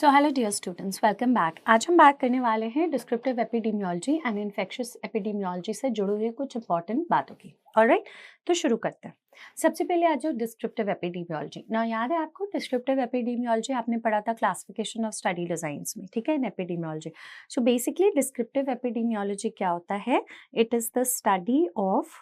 सो hello dear students, welcome back. आज हम बात करने वाले हैं descriptive epidemiology and infectious epidemiology से जुड़ी हुई कुछ इंपॉर्टेंट बातों की। ऑलराइट, तो शुरू करते हैं। सबसे पहले आ जाओ डिस्क्रिप्टिव एपिडेमियोलॉजी। ना याद है आपको, डिस्क्रिप्टिव एपिडेमियोलॉजी आपने पढ़ा था क्लासिफिकेशन ऑफ स्टडी डिजाइंस में, ठीक है, in epidemiology. So basically descriptive epidemiology क्या होता है? It is the study of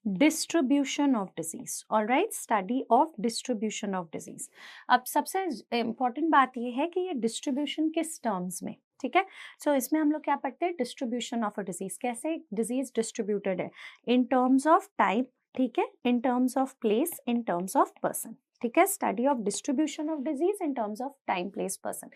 distribution of disease. Alright, study of distribution of disease. अब सबसे इंपॉर्टेंट बात यह है कि ये डिस्ट्रीब्यूशन किस टर्म्स में, ठीक है। सो इसमें हम लोग क्या पढ़ते हैं? डिस्ट्रीब्यूशन ऑफ अ डिजीज, कैसे डिजीज डिस्ट्रीब्यूटेड है, इन टर्म्स ऑफ टाइप, ठीक है, in terms of place, in terms of person, ठीक है। Study of distribution of disease in terms of time, place, person.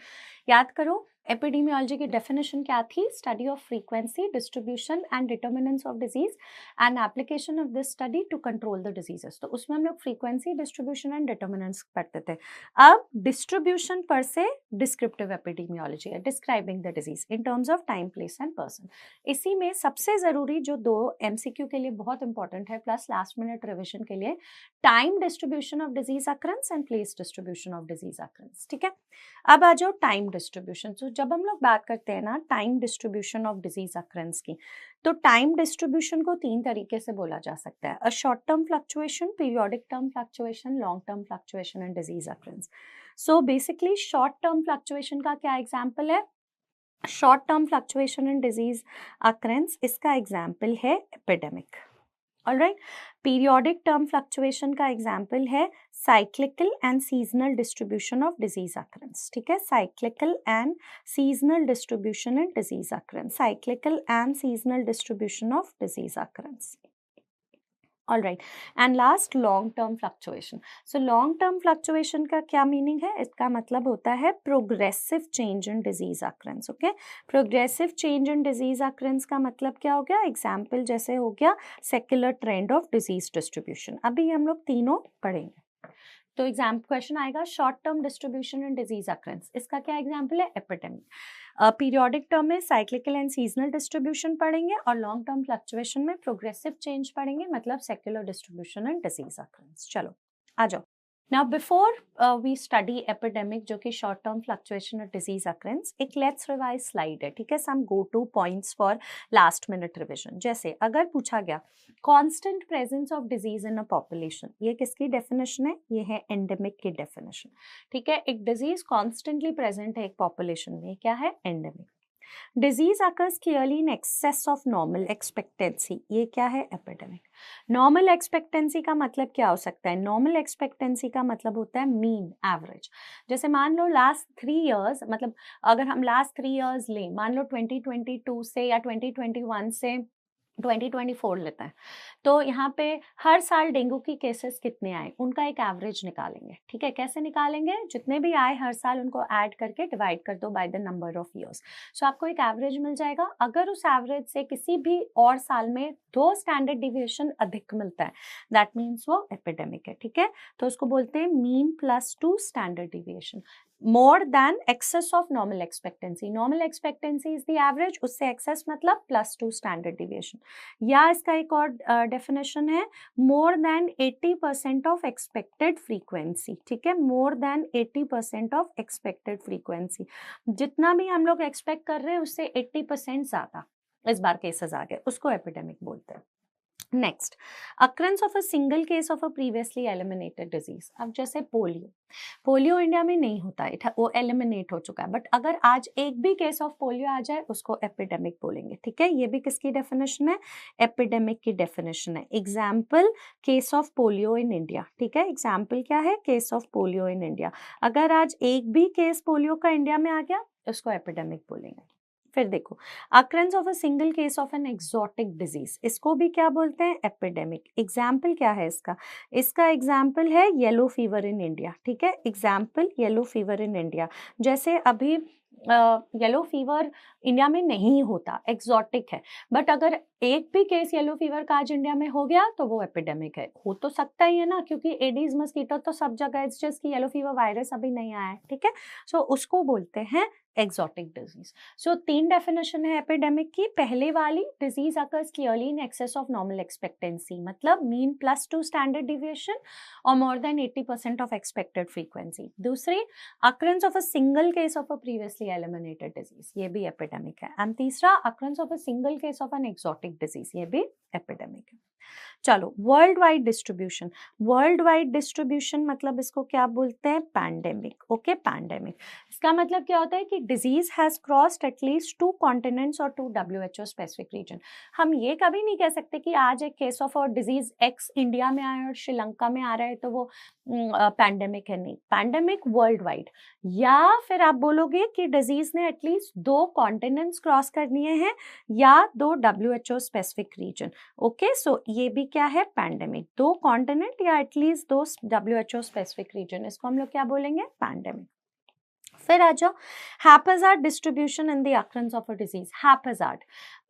याद करो, एपिडेमियोलॉजी की डेफिनेशन क्या थी? Study of frequency, distribution and determinants of disease and application of this study to control the diseases. तो उसमें हम लोग फ्रीक्वेंसी, डिस्ट्रीब्यूशन एंड डिटर्मिनेंट्स पढ़ते थे। अब डिस्ट्रीब्यूशन पर से डिस्क्रिप्टिव एपिडेमियोलॉजी है, describing the disease in terms of time, place and person. इसी में सबसे जरूरी जो दो एमसीक्यू के लिए बहुत इंपॉर्टेंट है प्लस लास्ट मिनट रिविजन के लिए, time distribution of disease occurrence and place distribution of disease occurrence, ठीक है। अब आ जाओ टाइम डिस्ट्रीब्यूशन। तो जब हम लोग बात करते हैं ना time distribution of disease occurrence की, तो टाइम डिस्ट्रीब्यूशन को तीन तरीके से बोला जा सकता है: a short term fluctuation, periodic term fluctuation, long term fluctuation and disease occurrence. So basically short term fluctuation का क्या एग्जांपल है? Short term fluctuation in disease occurrence, इसका एग्जांपल है epidemic. Alright, periodic term fluctuation का example है cyclical and seasonal distribution of disease occurrence, ठीक है। Cyclical and seasonal distribution in disease occurrence, cyclical and seasonal distribution of disease occurrence. All right, and last long term fluctuation. So long term fluctuation का क्या meaning है? इसका मतलब होता है progressive change in disease occurrence. Okay, progressive change in disease occurrence का मतलब क्या हो गया? एग्जाम्पल जैसे हो गया secular trend of disease distribution. अभी हम लोग तीनों पढ़ेंगे। तो एग्जाम क्वेश्चन आएगा short term distribution in disease occurrence, इसका क्या एग्जाम्पल है? एपिडेमिक। पीरियोडिक टर्म में साइक्लिकल एंड सीजनल डिस्ट्रीब्यूशन पढ़ेंगे और लॉन्ग टर्म फ्लक्चुएशन में प्रोग्रेसिव चेंज पढ़ेंगे, मतलब secular distribution in disease occurrence. चलो आ जाओ। Now before we study epidemic जो कि short term fluctuation of disease occurrence, एक let's revise slide है, ठीक है। some go to points for last minute revision। जैसे अगर पूछा गया constant presence of disease in a population, ये किसकी definition है? ये है endemic की definition, ठीक है। एक disease constantly present है एक population में, क्या है? endemic। Disease occurs clearly in excess of normal expectancy, ये क्या है? एपिडेमिक। नॉर्मल एक्सपेक्टेंसी का मतलब क्या हो सकता है? नॉर्मल एक्सपेक्टेंसी का मतलब होता है मीन, एवरेज। जैसे मान लो लास्ट 3 इयर्स, मतलब अगर हम लास्ट 3 इयर्स लें, मान लो 2022 से या 2021 से 2024 लेते हैं, तो यहाँ पे हर साल डेंगू की केसेस कितने आए, उनका एक एवरेज निकालेंगे, ठीक है। कैसे निकालेंगे? जितने भी आए हर साल उनको ऐड करके डिवाइड कर दो by the number of years. So आपको एक एवरेज मिल जाएगा। अगर उस एवरेज से किसी भी और साल में 2 स्टैंडर्ड डिविएशन अधिक मिलता है, दैट मीन्स वो एपिडेमिक है, ठीक है। तो उसको बोलते हैं mean plus 2 standard deviation. More than excess of normal expectancy, normal expectancy is the average, उससे एक्सेस मतलब +2 स्टैंडर्ड डिविएशन। या इसका एक और डेफिनेशन है मोर देन 80% ऑफ एक्सपेक्टेड फ्रीक्वेंसी, ठीक है। मोर देन 80% ऑफ एक्सपेक्टेड फ्रीक्वेंसी, जितना भी हम लोग एक्सपेक्ट कर रहे हैं उससे 80% ज्यादा इस बार केसेस आ गए, उसको एपिडेमिक बोलते हैं। Next, occurrence of a single case of a previously eliminated disease. अब जैसे पोलियो, पोलियो इंडिया में नहीं होता है, वो एलिमिनेट हो चुका है, बट अगर आज एक भी केस ऑफ पोलियो आ जाए उसको एपिडेमिक बोलेंगे, ठीक है। ये भी किसकी डेफिनेशन है? एपिडेमिक की डेफिनेशन है। Example case of polio in India, ठीक है। एग्जाम्पल क्या है? Case of polio in India. अगर आज एक भी केस पोलियो का इंडिया में आ गया उसको एपिडेमिक बोलेंगे। फिर देखो, occurrence of a single case of an exotic disease, इसको भी क्या बोलते हैं? एपिडेमिक। एग्जाम्पल क्या है इसका? इसका एग्जाम्पल है येलो फीवर इन इंडिया, ठीक है। Example yellow fever in India. जैसे अभी येलो फीवर इंडिया में नहीं होता, एक्सोटिक है, बट अगर एक भी केस येलो फीवर का आज इंडिया में हो गया तो वो एपिडेमिक है। हो तो सकता ही है ना, क्योंकि एडीज मस्कीटो तो सब जगह, इट्स जस्ट कि येलो फीवर वायरस अभी नहीं आया है, ठीक है। सो उसको बोलते हैं एक्सोटिक डिजीज। सो 3 डेफिनेशन है एपिडेमिक की। पहले वाली, disease occurs clearly in excess of normal expectancy, मतलब मीन +2 स्टैंडर्ड डिविएशन और more than 80% of expected frequency. दूसरी, occurrence of a single case of a previously eliminated disease, ये भी epidemic है। एंड तीसरा, occurrence of a single case of an exotic disease, ये भी epidemic है। चलो, world wide distribution. World wide distribution मतलब इसको क्या बोलते हैं? पैंडेमिक। ओके, पैंडेमिक इसका मतलब क्या होता है कि disease has crossed at least 2 continents और 2 WHO स्पेसिफिक रीजन। हम ये कभी नहीं कह सकते कि आज एक case of disease x India में आया और श्रीलंका में आ रहा है तो वो पैंडेमिक है। नहीं, पैंडेमिक वर्ल्ड वाइड। या फिर आप बोलोगे कि डिजीज ने एटलीस्ट 2 कॉन्टिनेंट्स क्रॉस कर लिए हैं या 2 WHO specific region. Okay, so ये भी क्या है? पैंडेमिक। 2 कॉन्टिनेंट या एटलीस्ट 2 WHO स्पेसिफिक रीजन, इसको हम लोग क्या बोलेंगे? पैंडेमिक। फिर आ जाओ, haphazard distribution in the occurrence of a disease. Haphazard,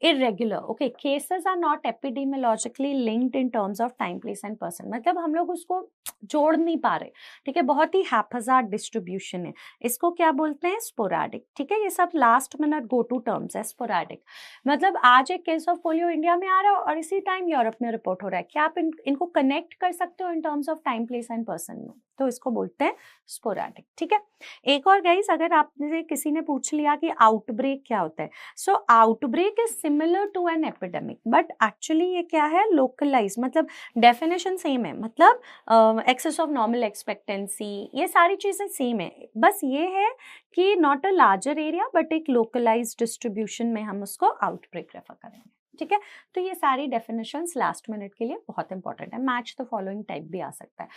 irregular, okay, cases are not epidemiologically linked in terms of time, place and person, मतलब हम लोग उसको जोड़ नहीं पा रहे, ठीक है। बहुत ही हैप्पैजार्ड डिस्ट्रीब्यूशन है, इसको क्या बोलते हैं? स्पोराडिक, ठीक है। ये सब last minute go to terms है। स्पोराडिक मतलब आज एक केस ऑफ पोलियो इंडिया में आ रहा है और इसी टाइम यूरोप में रिपोर्ट हो रहा है। क्या आप इनको कनेक्ट कर सकते हो इन terms of time, place and person में? तो इसको बोलते हैं स्पोराडिक, ठीक है। एक और गाइस, अगर आपने किसी ने पूछ लिया कि आउटब्रेक क्या होता है, so outbreak is similar to an epidemic, but actually ये क्या है? लोकलाइज, मतलब डेफिनेशन सेम है, मतलब एक्सेस ऑफ नॉर्मल एक्सपेक्टेंसी, ये सारी चीजें सेम है। बस ये है कि not a larger area but एक लोकलाइज डिस्ट्रीब्यूशन में हम उसको आउटब्रेक रेफर करेंगे, ठीक है। तो ये सारी डेफिनेशंस लास्ट मिनट के लिए बहुत इंपॉर्टेंट है। मैच द फॉलोइंग टाइप भी आ सकता है,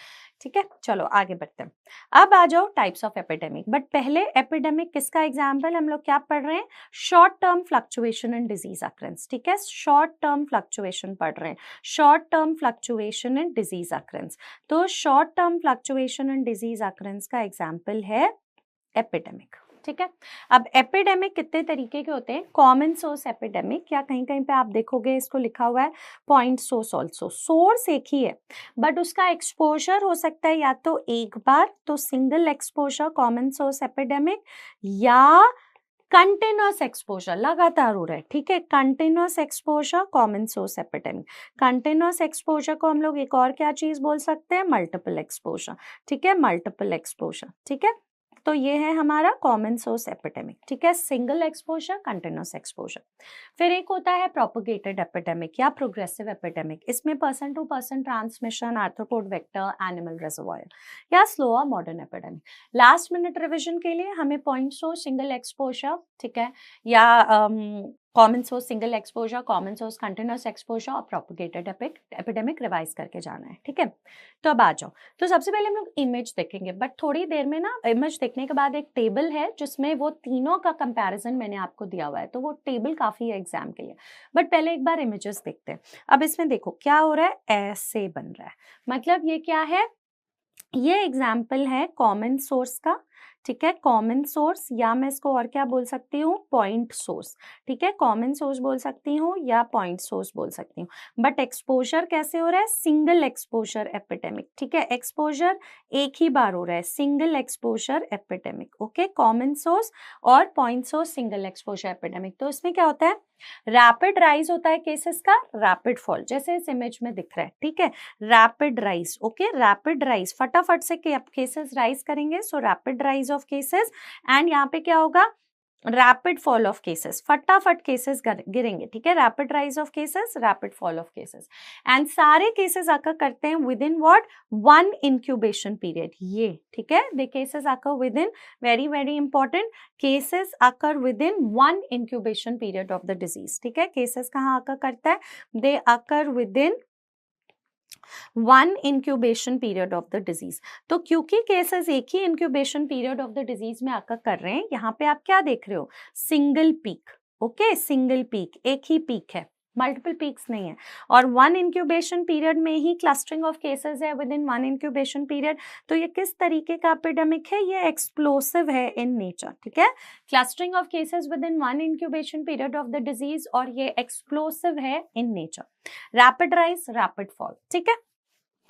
ठीक है। चलो आगे बढ़ते हैं। अब आ जाओ टाइप्स ऑफ एपिडेमिक, बट पहले एपिडेमिक किसका एग्जाम्पल हम लोग क्या पढ़ रहे हैं? Short term fluctuation in disease occurrence, ठीक है। शॉर्ट टर्म फ्लक्चुएशन पढ़ रहे हैं, short term fluctuation in disease occurrence. तो short term fluctuation in disease occurrence का एग्जाम्पल है एपिडेमिक, ठीक है। अब एपिडेमिक कितने तरीके के होते हैं? कॉमन सोर्स एपिडेमिक, या कहीं कहीं पे आप देखोगे इसको लिखा हुआ है पॉइंट सोर्स ऑल्सो। सोर्स एक ही है बट उसका एक्सपोजर हो सकता है या तो एक बार, तो single exposure common source epidemic, या कंटिन्यूअस एक्सपोजर, लगातार हो रहा है, ठीक है। Continuous exposure common source epidemic. Continuous exposure को हम लोग एक और क्या चीज बोल सकते हैं? मल्टीपल एक्सपोजर, ठीक है। मल्टीपल एक्सपोजर, ठीक है। तो ये है हमारा कॉमन सोर्स एपिडेमिक, ठीक है। Single exposure, continuous exposure. फिर एक होता है प्रोपगेटेड एपिडेमिक या प्रोग्रेसिव एपिडेमिक। इसमें person to person transmission, arthropod vector, animal reservoir, या slower modern epidemic. Last minute revision के लिए हमें पॉइंट सोर्स, सिंगल एक्सपोजर, ठीक है, या common source single exposure, common source continuous exposure और प्रोपगेटेड एपिडेमिक रिवाइज करके जाना है, ठीक है। तो अब आ जाओ, तो सबसे पहले हम लोग इमेज देखेंगे, बट थोड़ी देर में ना इमेज देखने के बाद एक टेबल है जिसमें वो तीनों का कंपैरिजन मैंने आपको दिया हुआ है, तो वो टेबल काफी है एग्जाम के लिए, बट पहले एक बार इमेजेस देखते हैं। अब इसमें देखो क्या हो रहा है, ऐसे बन रहा है, मतलब ये क्या है? ये एग्जाम्पल है कॉमन सोर्स का, ठीक है। कॉमन सोर्स, या मैं इसको और क्या बोल सकती हूँ? पॉइंट सोर्स, ठीक है। कॉमन सोर्स बोल सकती हूँ या पॉइंट सोर्स बोल सकती हूँ, बट एक्सपोजर कैसे हो रहा है? सिंगल एक्सपोजर एपिडेमिक, ठीक है। एक्सपोजर एक ही बार हो रहा है, single exposure epidemic, okay. Common source और point source single exposure epidemic. तो इसमें क्या होता है? रैपिड राइज होता है केसेस का, रैपिड फॉल, जैसे इस इमेज में दिख रहा है, ठीक है। Rapid rise, okay, rapid rise, फटाफट से केसेस राइज करेंगे, सो rapid rise of cases, and यहाँ पे क्या होगा? रैपिड फॉल ऑफ केसेस, फटाफट केसेस गिरेंगे, ठीक है। Rapid rise of cases, rapid fall of cases, and सारे केसेस आकर करते हैं with in what? 1 incubation period, ये ठीक है। द केसेस आकर with in, very very important, cases आकर within 1 incubation period of the disease, ठीक है। केसेस कहाँ आकर करता है? They occur within 1 incubation period of the disease. तो क्योंकि केसेस एक ही incubation period of the disease में आकर कर रहे हैं, यहाँ पे आप क्या देख रहे हो? Single peak, okay, single peak, एक ही पीक है, मल्टीपल पीक्स नहीं है। और 1 इंक्यूबेशन पीरियड में ही क्लस्टरिंग ऑफ केसेस है विद इन 1 इंक्यूबेशन पीरियड। तो ये किस तरीके का एपिडेमिक है, ये एक्सप्लोसिव है इन नेचर, ठीक है। Clustering of cases with in 1 incubation period of the disease, और ये एक्सप्लोसिव है in nature. Rapid rise, rapid fall, ठीक है।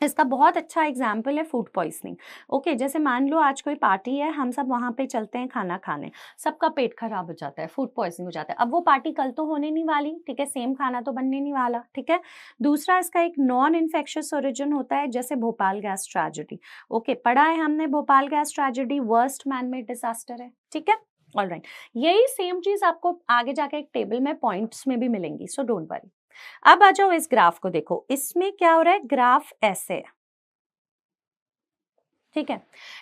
इसका बहुत अच्छा एग्जाम्पल है फूड पॉइजनिंग। ओके, जैसे मान लो आज कोई पार्टी है, हम सब वहाँ पे चलते हैं खाना खाने, सबका पेट खराब हो जाता है, फूड पॉइजनिंग हो जाता है। अब वो पार्टी कल तो होने नहीं वाली, ठीक है, सेम खाना तो बनने नहीं वाला, ठीक है। दूसरा, इसका एक नॉन इन्फेक्शियस ओरिजिन होता है, जैसे भोपाल गैस ट्रेजेडी। ओके, पढ़ा है हमने Bhopal gas tragedy worst manmade disaster है, ठीक है। ऑलराइट, यही सेम चीज आपको आगे जाके एक टेबल में पॉइंट्स में भी मिलेंगी, सो डोंट वरी। अब आ जाओ इस ग्राफ को देखो, इसमें क्या हो रहा है, ग्राफ ऐसे है, ठीक है।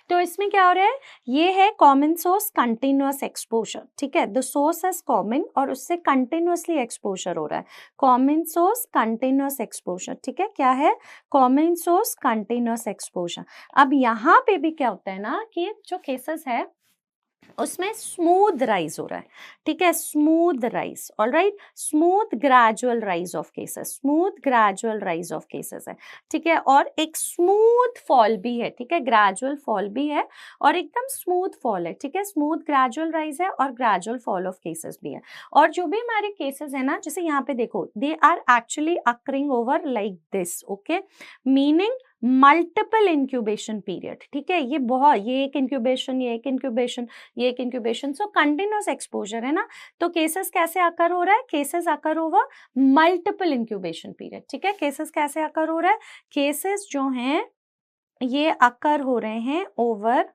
तो इसमें क्या हो रहा है, ये है कॉमन सोर्स कंटिन्यूअस एक्सपोजर, ठीक है। द सोर्स इज कॉमन और उससे कंटिन्यूअसली एक्सपोजर हो रहा है, कॉमन सोर्स कंटिन्यूअस एक्सपोजर, ठीक है। क्या है, कॉमन सोर्स कंटिन्यूअस एक्सपोजर। अब यहाँ पे भी क्या होता है ना कि जो केसेस है उसमें स्मूथ राइज हो रहा है, ठीक है, smooth rise, alright, smooth gradual rise of cases, smooth gradual rise of cases है, ठीक है। और एक स्मूथ फॉल भी है, ठीक है, ग्रेजुअल फॉल भी है और एकदम स्मूथ फॉल है, ठीक है, स्मूथ ग्रेजुअल राइज है और ग्रेजुअल फॉल ऑफ केसेस भी है। और जो भी हमारे केसेस है ना, जैसे यहाँ पे देखो, they are actually occurring over like this, okay, meaning multiple incubation period, ठीक है। ये बहुत, ये एक इंक्यूबेशन, ये एक इंक्यूबेशन, ये एक इंक्यूबेशन, सो कंटिन्यूअस एक्सपोजर है ना। तो केसेस कैसे अकर हो रहा है, केसेस अकर ओवर मल्टीपल इंक्यूबेशन पीरियड, ठीक है। केसेस कैसे अकर हो रहा है, केसेस जो हैं ये अकर हो रहे हैं over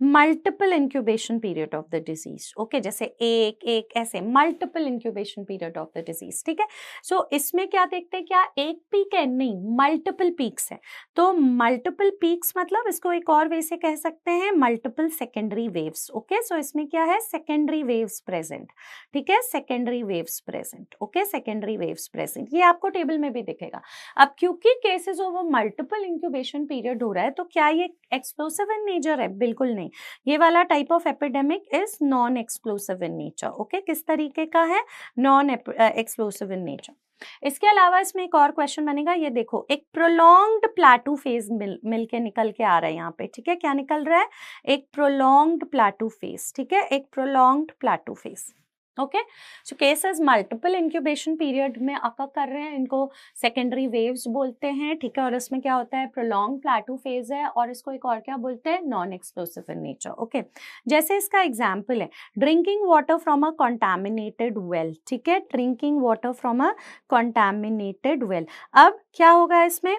multiple incubation period of the disease, okay, जैसे एक एक ऐसे multiple incubation period of the disease, ठीक है। सो इसमें क्या देखते हैं, क्या एक पीक है, नहीं, मल्टीपल पीक्स है। तो मल्टीपल पीक्स मतलब इसको एक और वे से कह सकते हैं मल्टीपल सेकेंडरी वेव्स, ओके। सो इसमें क्या है, सेकेंडरी वेव्स प्रेजेंट, ठीक है, secondary waves present, okay, secondary waves present, ये आपको टेबल में भी दिखेगा। अब क्योंकि cases over multiple incubation period हो रहा है, तो क्या ये एक्सप्लोसिव इन नेचर है, बिल्कुल नहीं। ये वाला type of epidemic is non explosive in nature, okay. किस तरीके का है, नॉन एक्सप्लोसिव इन नेचर। इसके अलावा इसमें एक और क्वेश्चन बनेगा, ये देखो, एक प्रोलॉन्ग्ड प्लेटू फेज मिल के निकल के आ रहा है यहाँ पे, ठीक है। क्या निकल रहा है, एक प्रोलॉन्ग्ड प्लेटू फेज, ठीक है, एक प्रोलॉन्ग्ड प्लेटू फेज, ओके। सो केसेस मल्टीपल इंक्यूबेशन पीरियड में अकर कर रहे हैं, इनको सेकेंडरी वेव्स बोलते हैं, ठीक है। और इसमें क्या होता है, प्रोलॉन्ग प्लेटू फेज है, और इसको एक और क्या बोलते हैं, non explosive in nature, okay. जैसे इसका एग्जाम्पल है drinking water from a contaminated well, ठीक है, drinking water from a contaminated well. अब क्या होगा, इसमें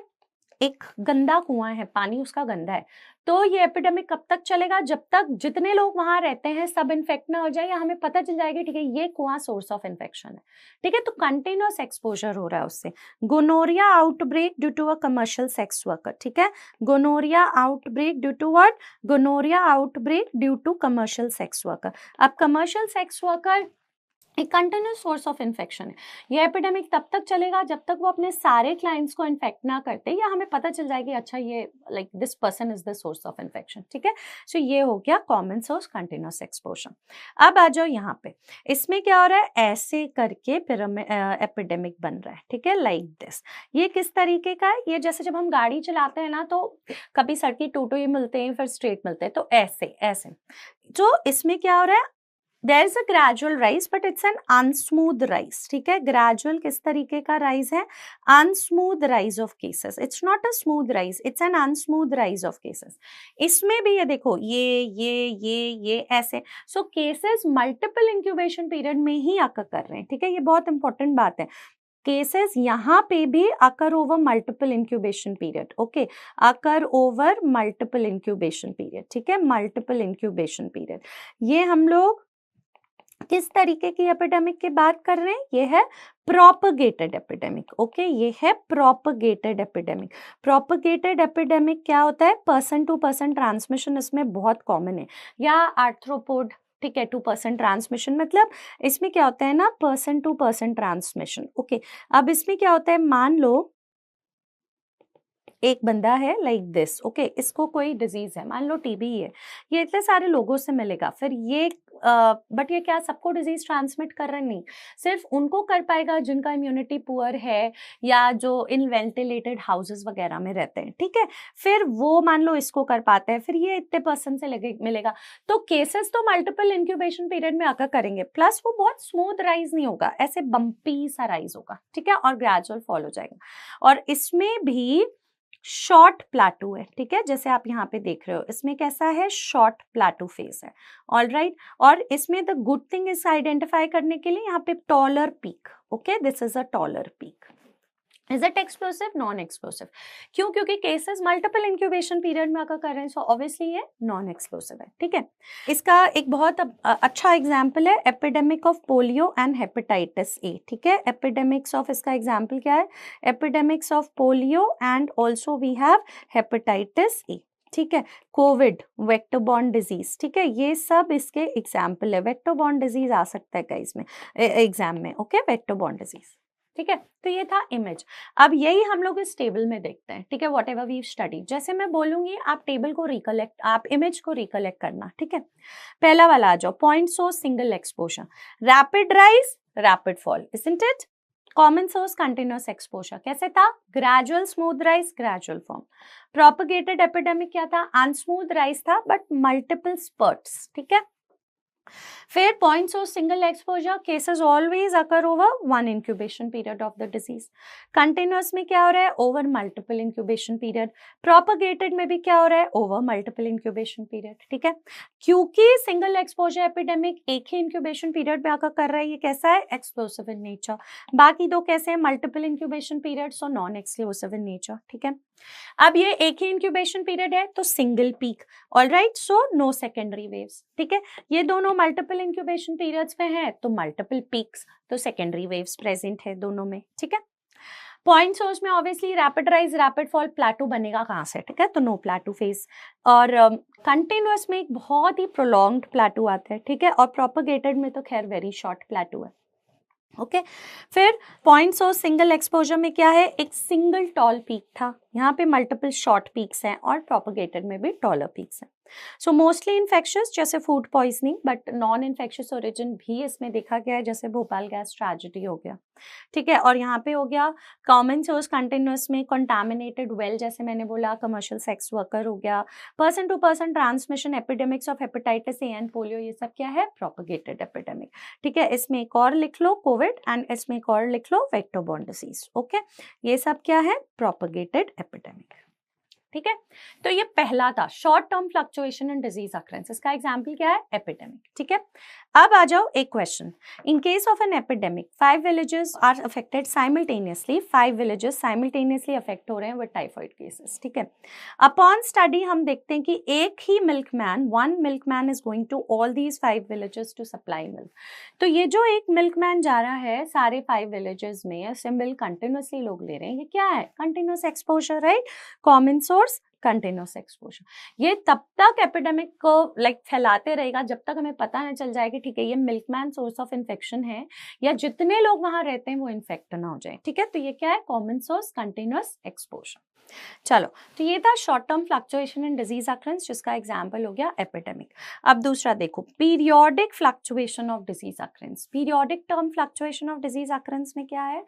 एक गंदा कुआं है, पानी उसका गंदा है, तो ये एपिडेमिक कब तक चलेगा, जब तक जितने लोग वहां रहते हैं सब इन्फेक्ट ना हो जाए, या हमें पता चल जाएगी, ठीक है, ये कुआं सोर्स ऑफ इन्फेक्शन है, ठीक है। तो कंटिन्यूअस एक्सपोजर हो रहा है उससे। Gonorrhoea outbreak due to a commercial sex worker, ठीक है, gonorrhoea outbreak due to what, gonorrhoea outbreak due to commercial sex worker. अब कमर्शियल सेक्स वर्कर एक कंटिन्यूस सोर्स ऑफ इन्फेक्शन है। यह एपिडेमिक तब तक चलेगा जब तक वो अपने सारे क्लाइंट्स को इन्फेक्ट ना करते, या हमें पता चल जाएगी अच्छा ये like this person is the source of infection, ठीक है। सो ये हो गया कॉमन सोर्स कंटिन्यूस एक्सपोजर। अब आ जाओ यहाँ पे, इसमें क्या हो रहा है, ऐसे करके एपिडेमिक बन रहा है, ठीक है, लाइक दिस। ये किस तरीके का है, ये जैसे जब हम गाड़ी चलाते हैं ना, तो कभी सड़कें टू टू मिलते हैं, फिर स्ट्रेट मिलते हैं, तो ऐसे ऐसे। तो इसमें क्या हो रहा है, there is a gradual rise but it's an unsmooth rise, ठीक है। gradual किस तरीके का rise है, unsmooth rise of cases, it's not a smooth rise, it's an unsmooth rise of cases। इसमें भी ये देखो, ये ऐसे, so cases multiple incubation period में ही अकर कर रहे हैं, ठीक है। ये बहुत इंपॉर्टेंट बात है, केसेस यहाँ पे भी occur over multiple incubation period, okay, occur over multiple incubation period, ठीक है, मल्टीपल इंक्यूबेशन पीरियड। ये हम लोग किस तरीके की एपिडेमिक की बात कर रहे हैं, ये है प्रोपगेटेड एपिडेमिक, ओके, ये है प्रोपगेटेड एपिडेमिक। प्रोपगेटेड एपिडेमिक क्या होता है, पर्सन टू पर्सन ट्रांसमिशन इसमें बहुत कॉमन है, या आर्थ्रोपोड, ठीक है, 2% ट्रांसमिशन, मतलब इसमें क्या होता है ना, person to person transmission, okay. अब इसमें क्या होता है, मान लो एक बंदा है लाइक दिस, ओके, इसको कोई डिजीज है, मान लो टीबी है, ये इतने सारे लोगों से मिलेगा, फिर ये बट ये क्या सबको डिजीज ट्रांसमिट कर रहा है? नहीं, सिर्फ उनको कर पाएगा जिनका इम्यूनिटी पुअर है या जो इन वेंटिलेटेड हाउसेस वगैरह में रहते हैं, ठीक है। फिर वो मान लो इसको कर पाते हैं, फिर ये इतने पर्सन से मिलेगा। तो केसेस तो मल्टीपल इंक्यूबेशन पीरियड में आकर करेंगे, प्लस वो बहुत स्मूथ राइज नहीं होगा, ऐसे बम्पी सा राइज होगा, ठीक है, और ग्रेजुअल फॉल हो जाएगा। और इसमें भी शॉर्ट प्लेटू है, ठीक है, जैसे आप यहाँ पे देख रहे हो, इसमें कैसा है, शॉर्ट प्लेटू फेस है, ऑल राइट। और इसमें the good thing is identify करने के लिए यहाँ पे taller peak, okay, this is a taller peak. Is it explosive? Non explosive. क्यों? क्योंकि केसेस मल्टीपल इंक्यूबेशन पीरियड में आकर कर रहे हैं, सो ऑब्वियसली ये नॉन एक्सप्लोसिव है, ठीक है। इसका एक बहुत अच्छा एग्जाम्पल है epidemic of polio and hepatitis A, ठीक है। एपिडेमिक्स ऑफ, इसका एग्जाम्पल क्या है, epidemics of polio and also we have hepatitis A, ठीक है। कोविड, वेक्टर बॉर्न डिजीज, ठीक है, ये सब इसके एग्जाम्पल है। वेक्टर बॉर्न डिजीज आ सकता है गाइस में एग्जाम में, ओके, वेक्टर बॉर्न डिजीज, ठीक है। तो ये था इमेज। अब यही हम लोग इस टेबल में देखते हैं, ठीक है, वॉट एवर वी स्टडी। जैसे मैं बोलूंगी आप टेबल को रिकलेक्ट, आप इमेज को रिकलेक्ट करना, ठीक है। पहला वाला आ जाओ, point source single exposure, rapid rise rapid fall, isn't it. Common source continuous exposure कैसे था, gradual smooth rise gradual form. Propagated epidemic क्या था, अनस्मूथ राइज था बट मल्टीपल स्पर्ट्स, ठीक है। फिर point source single exposure, cases always occur over one incubation period of the disease. Continuous में क्या हो रहा है, over multiple incubation period. Propagated में भी क्या हो रहा है, ओवर मल्टीपल इंक्यूबेशन पीरियड, ठीक है। क्योंकि सिंगल एक्सपोजर एपिडेमिक एक ही इंक्यूबेशन पीरियड में आकर कर रहा है, ये कैसा है, एक्सप्लोसिव इन नेचर। बाकी दो कैसे हैं, multiple incubation period, so non explosive in nature, ठीक है। अब ये एक ही इंक्यूबेशन पीरियड है तो single peak, alright, so no secondary waves, ठीक है। ये दोनों मल्टीपल इंक्यूबेशन पीरियड्स में है तो मल्टीपल पीक्स, तो सेकेंडरी वेव्स प्रेजेंट है दोनों में, ठीक है। पॉइंट सोर्स में obviously rapid rise rapid fall, प्लेटू बनेगा कहाँ से, ठीक है, तो नो प्लेटू फेज। और कंटिन्यूअस में एक बहुत ही प्रोलॉन्ग्ड प्लेटू आता है, ठीक है, और प्रोपगेटेड में तो खैर वेरी शॉर्ट प्लेटू है, ओके। फिर पॉइंट सोर्स सिंगल एक्सपोजर में क्या है, एक सिंगल टॉल पीक था, यहाँ पे मल्टीपल शॉर्ट पीक्स हैं, और प्रोपगेटेड में भी टॉलर पीक्स हैं। सो मोस्टली इन्फेक्शियस जैसे food poisoning, but non infectious origin भी इसमें देखा गया है, जैसे भोपाल गैस ट्रेजेडी हो गया, ठीक है। और यहाँ पे हो गया कॉमन सोर्स कंटिन्यूअस में कंटामिनेटेड वेल, जैसे मैंने बोला, कमर्शियल सेक्स वर्कर हो गया, person to person transmission, epidemics of hepatitis A and polio, ये सब क्या है, प्रोपगेटेड एपिडेमिक, ठीक है। इसमें एक और लिख लो कोविड, एंड इसमें एक और लिख लो वेक्टर बॉर्न डिजीज, ओके। ये सब क्या है, प्रोपगेटेड एपिडेमिक, ठीक है। तो ये पहला था, short term fluctuation in disease occurrence, इसका एग्जांपल क्या है, एपिडेमिक, ठीक है। अब आ जाओ एक question, in case of an epidemic 5 villages are affected simultaneously, 5 villages simultaneously affect हो रहे हैं विद टाइफाइड केसेस, ठीक है। अपॉन स्टडी हम देखते हैं कि एक ही milkman, one milkman is going to all these 5 villages to supply milk. तो ये जो एक मिल्कमैन जा रहा है सारे 5 विलेजेस में, ऐसे मिल्क कंटिन्यूसली लोग ले रहे हैं, ये क्या है, continuous exposure, right, common source continuous exposure. ये तब तक एपिडेमिक को लाइक फैलाते रहेगा जब तक हमें पता नहीं चल जाए कि ठीक है ये मिल्कमैन सोर्स ऑफ इन्फेक्शन है, या जितने लोग वहां रहते हैं वो इन्फेक्ट ना हो जाए, ठीक है। तो ये क्या है, कॉमन सोर्स कंटिन्यूअस एक्सपोजर। चलो, तो ये था short term fluctuation in disease occurrence, जिसका एग्जांपल हो गया एपिडेमिक। अब दूसरा देखो, periodic fluctuation of disease occurrence. Periodic term fluctuation of disease occurrence में क्या है,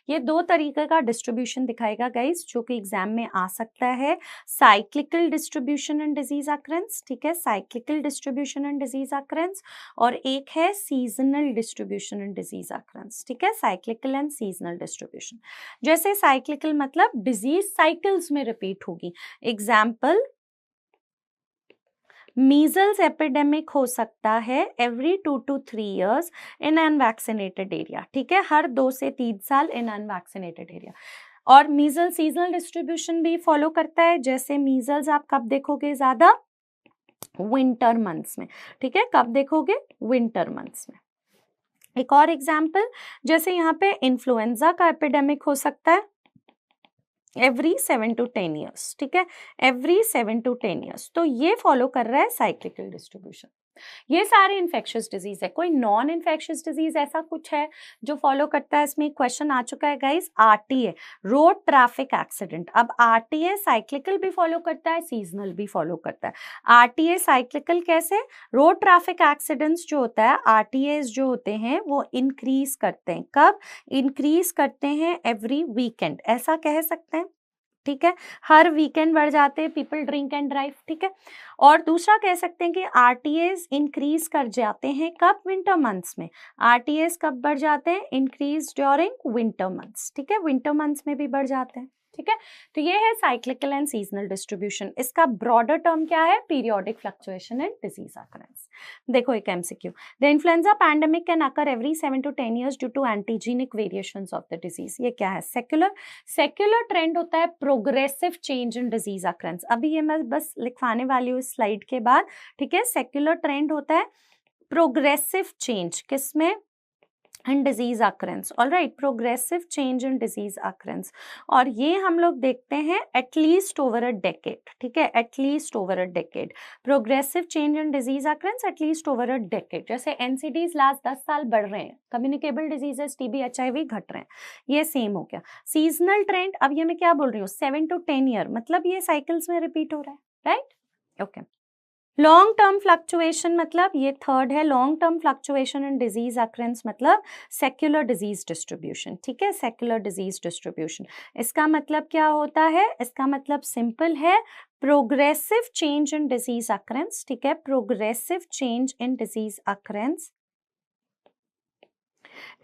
ये दो तरीके का डिस्ट्रीब्यूशन दिखाएगा गाइस, जो कि एग्जाम में आ सकता है। Cyclical distribution in disease occurrence, ठीक है, cyclical distribution in disease occurrence, और एक है seasonal distribution in disease occurrence, ठीक है, साइक्लिकल एंड सीजनल डिस्ट्रीब्यूशन। जैसे साइक्लिकल मतलब डिजीज साइकिल्स में रिपीट होगी, एग्जाम्पल मीजल्स एपिडेमिक हो सकता है एवरी 2 to 3 years इन अनवैक्सीनेटेड एरिया, ठीक है, हर 2 से 3 साल इन अनवैक्सीनेटेड एरिया। और मीजल सीजनल डिस्ट्रीब्यूशन भी फॉलो करता है, जैसे मीजल्स आप कब देखोगे ज्यादा, विंटर मंथ्स में, ठीक है, कब देखोगे, विंटर मंथ्स में। एक और एग्जाम्पल, जैसे यहाँ पे इन्फ्लुएंजा का एपिडेमिक हो सकता है एवरी 7 to 10 years, ठीक है, एवरी 7 to 10 years। तो ये फॉलो कर रहा है साइक्लिकल डिस्ट्रीब्यूशन, ये सारे इन्फेक्शियस डिजीज है। कोई नॉन इन्फेक्शियस डिजीज ऐसा कुछ है जो फॉलो करता है? इसमें क्वेश्चन आ चुका है guys, RTA, road traffic accident. अब आरटीए साइक्लिकल भी फॉलो करता है, सीजनल भी फॉलो करता है। आरटीए साइक्लिकल कैसे? रोड ट्रैफिक एक्सीडेंट्स जो होता है, आरटीए जो होते हैं वो इंक्रीज करते हैं। कब इंक्रीज करते हैं? एवरी वीकेंड, ऐसा कह सकते हैं, ठीक है, हर वीकेंड बढ़ जाते हैं, पीपल ड्रिंक एंड ड्राइव, ठीक है। और दूसरा कह सकते हैं कि आरटीएस इंक्रीज कर जाते हैं कब? विंटर मंथ्स में। आरटीएस कब बढ़ जाते हैं? इंक्रीज ड्यूरिंग विंटर मंथ्स, ठीक है, विंटर मंथ्स में भी बढ़ जाते हैं, ठीक है। तो ये है साइक्लिकल एंड सीजनल डिस्ट्रीब्यूशन। इसका ब्रॉडर टर्म क्या है? Periodic fluctuation and disease occurrence. देखो एक MCQ, the influenza pandemic can occur every 7 to 10 years due to antigenic variations of the disease. ये क्या है? सेक्युलर ट्रेंड होता है progressive change in disease occurrence. अभी ये मैं बस लिखवाने वाली हूँ इस स्लाइड के बाद, ठीक है। सेक्युलर ट्रेंड होता है प्रोग्रेसिव चेंज, किसमें? इन disease occurrence, alright, progressive change in disease occurrence. और ये हम लोग देखते हैं एटलीस्ट ओवर अ डेकेड, ठीक है, at least over a decade. Progressive change in disease occurrence at least over a decade. जैसे एनसीडीज लास्ट 10 साल बढ़ रहे हैं, कम्युनिकेबल डिजीजेस टीबी एचआईवी घट रहे हैं, ये सेम हो गया। सीजनल ट्रेंड, अब ये मैं क्या बोल रही हूँ? 7 to 10 year, मतलब ये साइकिल्स में रिपीट हो रहा है, right, okay. Long term fluctuation मतलब ये थर्ड है, long term fluctuation in disease occurrence मतलब सेक्युलर डिजीज डिस्ट्रीब्यूशन, ठीक है, सेक्युलर डिजीज डिस्ट्रीब्यूशन। इसका मतलब क्या होता है? इसका मतलब सिंपल है, progressive change in disease occurrence, ठीक है, progressive change in disease occurrence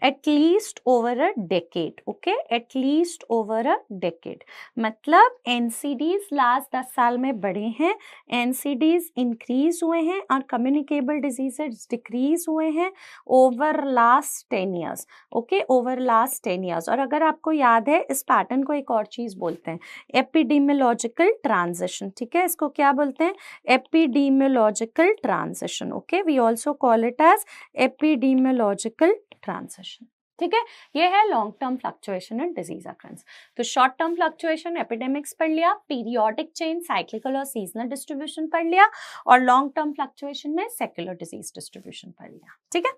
at least over a decade, okay, at least over a decade. मतलब एनसीडीज लास्ट 10 साल में बढ़े हैं, एनसीडीज इंक्रीज हुए हैं और कम्युनिकेबल डिजीजेस डिक्रीज हुए हैं over last 10 years, okay, over last 10 years। और अगर आपको याद है, इस पैटर्न को एक और चीज बोलते हैं, एपिडेमियोलॉजिकल ट्रांजिशन, ठीक है, इसको क्या बोलते हैं? Epidemiological transition, okay, we also call it as epidemiological transition, ठीक है। ये है long term fluctuation in disease occurrence. तो शॉर्ट टर्म फ्लक्चुएशन एपिडेमिक्स पढ़ लिया, पीरियोडिक चेंज साइक्लिकल और सीजनल डिस्ट्रीब्यूशन पढ़ लिया, और लॉन्ग टर्म फ्लक्चुएशन में सेक्युलर डिजीज डिस्ट्रीब्यूशन पढ़ लिया, ठीक है।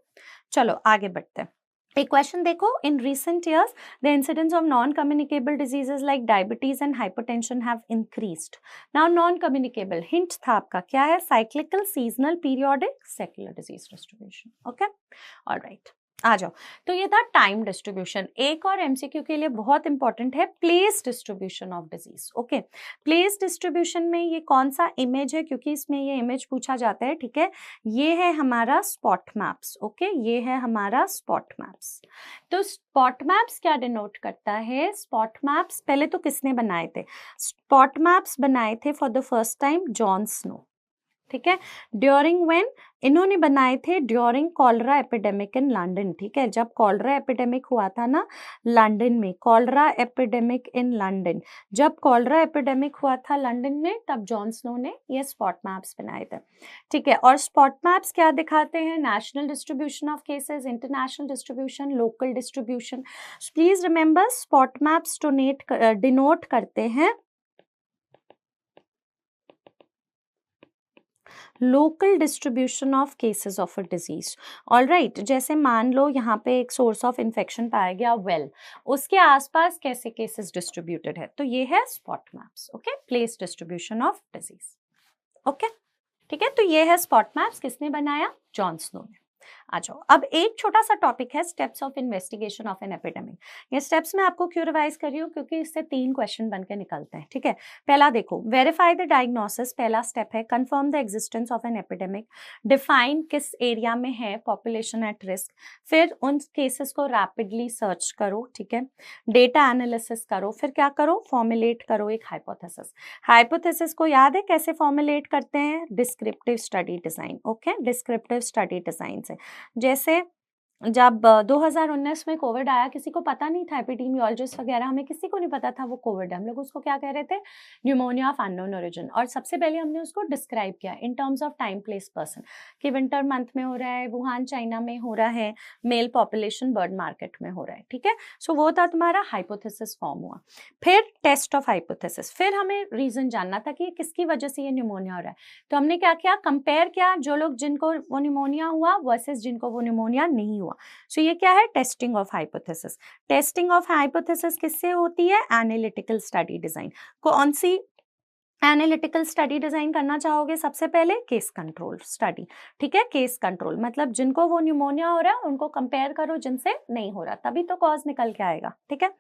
चलो आगे बढ़ते हैं। एक क्वेश्चन देखो, इन recent years the incidence of non-communicable diseases like diabetes and hypertension have increased. Now non-communicable hint था आपका, क्या है? cyclical, seasonal, periodic, secular disease distribution, okay, all right, आ जाओ। तो ये था टाइम डिस्ट्रीब्यूशन। एक और एमसीक्यू के लिए बहुत इंपॉर्टेंट है, place distribution of disease, okay. Place distribution में ये कौन सा इमेज है? क्योंकि इसमें ये इमेज पूछा जाता है, ठीक है। ये है हमारा स्पॉट मैप्स, ओके, ये है हमारा स्पॉट मैप्स। तो स्पॉट मैप्स क्या डिनोट करता है? स्पॉट मैप्स पहले तो किसने बनाए थे? स्पॉट मैप्स बनाए थे for the first time Jon Snow, ठीक है। During when? इन्होंने बनाए थे during cholera epidemic in London, ठीक है, जब कॉलरा एपिडेमिक हुआ था ना लंदन में, कॉलरा एपिडेमिक इन लंदन, जब कॉलरा एपिडेमिक हुआ था लंदन में, तब जॉन स्नो ने ये स्पॉट मैप्स बनाए थे, ठीक है। और स्पॉट मैप्स क्या दिखाते हैं? National distribution of cases, international distribution, local distribution. Please remember, spot maps denote करते हैं local distribution of cases of a disease, all right. जैसे मान लो यहाँ पे एक सोर्स ऑफ इन्फेक्शन पाया गया, वेल, उसके आसपास कैसे केसेस डिस्ट्रीब्यूटेड है, तो ये है spot maps, okay, place distribution of disease, okay, ठीक है। तो ये है स्पॉट मैप्स, किसने बनाया? जॉन स्नो ने। आ जाओ, अब एक छोटा सा टॉपिक है, steps of investigation of an epidemic. ये स्टेप्स मैं आपको क्यों रिवाइज कर रही हूँ? क्योंकि इससे 3 क्वेश्चन बन के निकलते हैं, ठीक है। पहला देखो, वेरीफाई द डायग्नोसिस, पहला स्टेप है, confirm the existence of an epidemic, define किस एरिया में है पॉपुलेशन एट रिस्क, फिर उन केसेस को रैपिडली सर्च करो, ठीक है, डेटा एनालिसिस करो, फिर क्या करो? फॉर्मुलेट करो एक हाइपोथेसिस। हाइपोथेसिस को याद है कैसे फॉर्मुलेट करते हैं? Descriptive study design, okay, descriptive study design से। जैसे जब 2019 में कोविड आया, किसी को पता नहीं था, एपिडेमियोलॉजिस्ट वगैरह हमें किसी को नहीं पता था वो कोविड है। हम लोग उसको क्या कह रहे थे, न्यूमोनिया ऑफ अननोन ओरिजिन। और सबसे पहले हमने उसको डिस्क्राइब किया इन terms of time place person, कि विंटर मंथ में हो रहा है, वुहान चाइना में हो रहा है, मेल पॉपुलेशन बर्ड मार्केट में हो रहा है, ठीक है। सो वो था तुम्हारा हाइपोथेसिस फॉर्म हुआ। फिर टेस्ट ऑफ हाइपोथेसिस, फिर हमें रीजन जानना था कि किसकी वजह से ये न्यूमोनिया हो रहा है। तो हमने क्या किया, कंपेयर किया जो लोग जिनको वो न्यूमोनिया हुआ वर्सेस जिनको वो न्यूमोनिया नहीं हुआ। सो ये क्या है, testing of hypothesis. Testing of hypothesis किससे होती है, एनालिटिकल स्टडी डिजाइन। कौन सी एनालिटिकल स्टडी डिजाइन करना चाहोगे, सबसे पहले केस कंट्रोल स्टडी, ठीक है। केस कंट्रोल मतलब जिनको वो न्यूमोनिया हो रहा है उनको कंपेयर करो जिनसे नहीं हो रहा, तभी तो कॉज निकल के आएगा, ठीक है।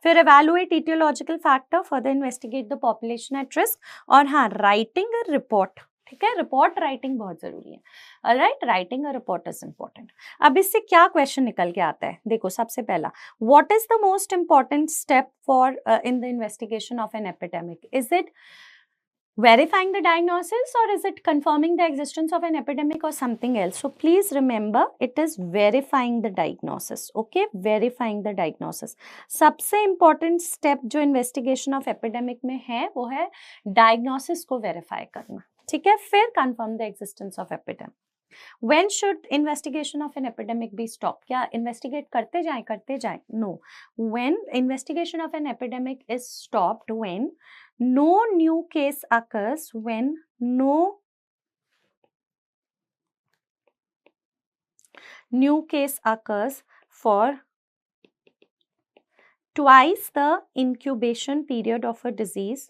फिर evaluate aetiological factor, further investigate the population at risk, और हाँ, राइटिंग अ रिपोर्ट, ठीक है। रिपोर्ट राइटिंग बहुत जरूरी है, alright, writing a report is important. अब इससे क्या क्वेश्चन निकल के आता है, देखो सबसे पहला, what is the most important step for in the investigation of an epidemic, is it verifying the diagnosis or is it confirming the existence of an epidemic or something else? So please remember it is verifying the diagnosis, okay, verifying the diagnosis. सबसे important step जो investigation of epidemic में है वो है diagnosis को verify करना, ठीक है। फिर confirm the existence of epidemic. When should investigation of an epidemic be stopped? क्या investigate करते जाएं? No. When investigation of an epidemic is stopped when no new case occurs, when no new case occurs for twice the incubation period of a disease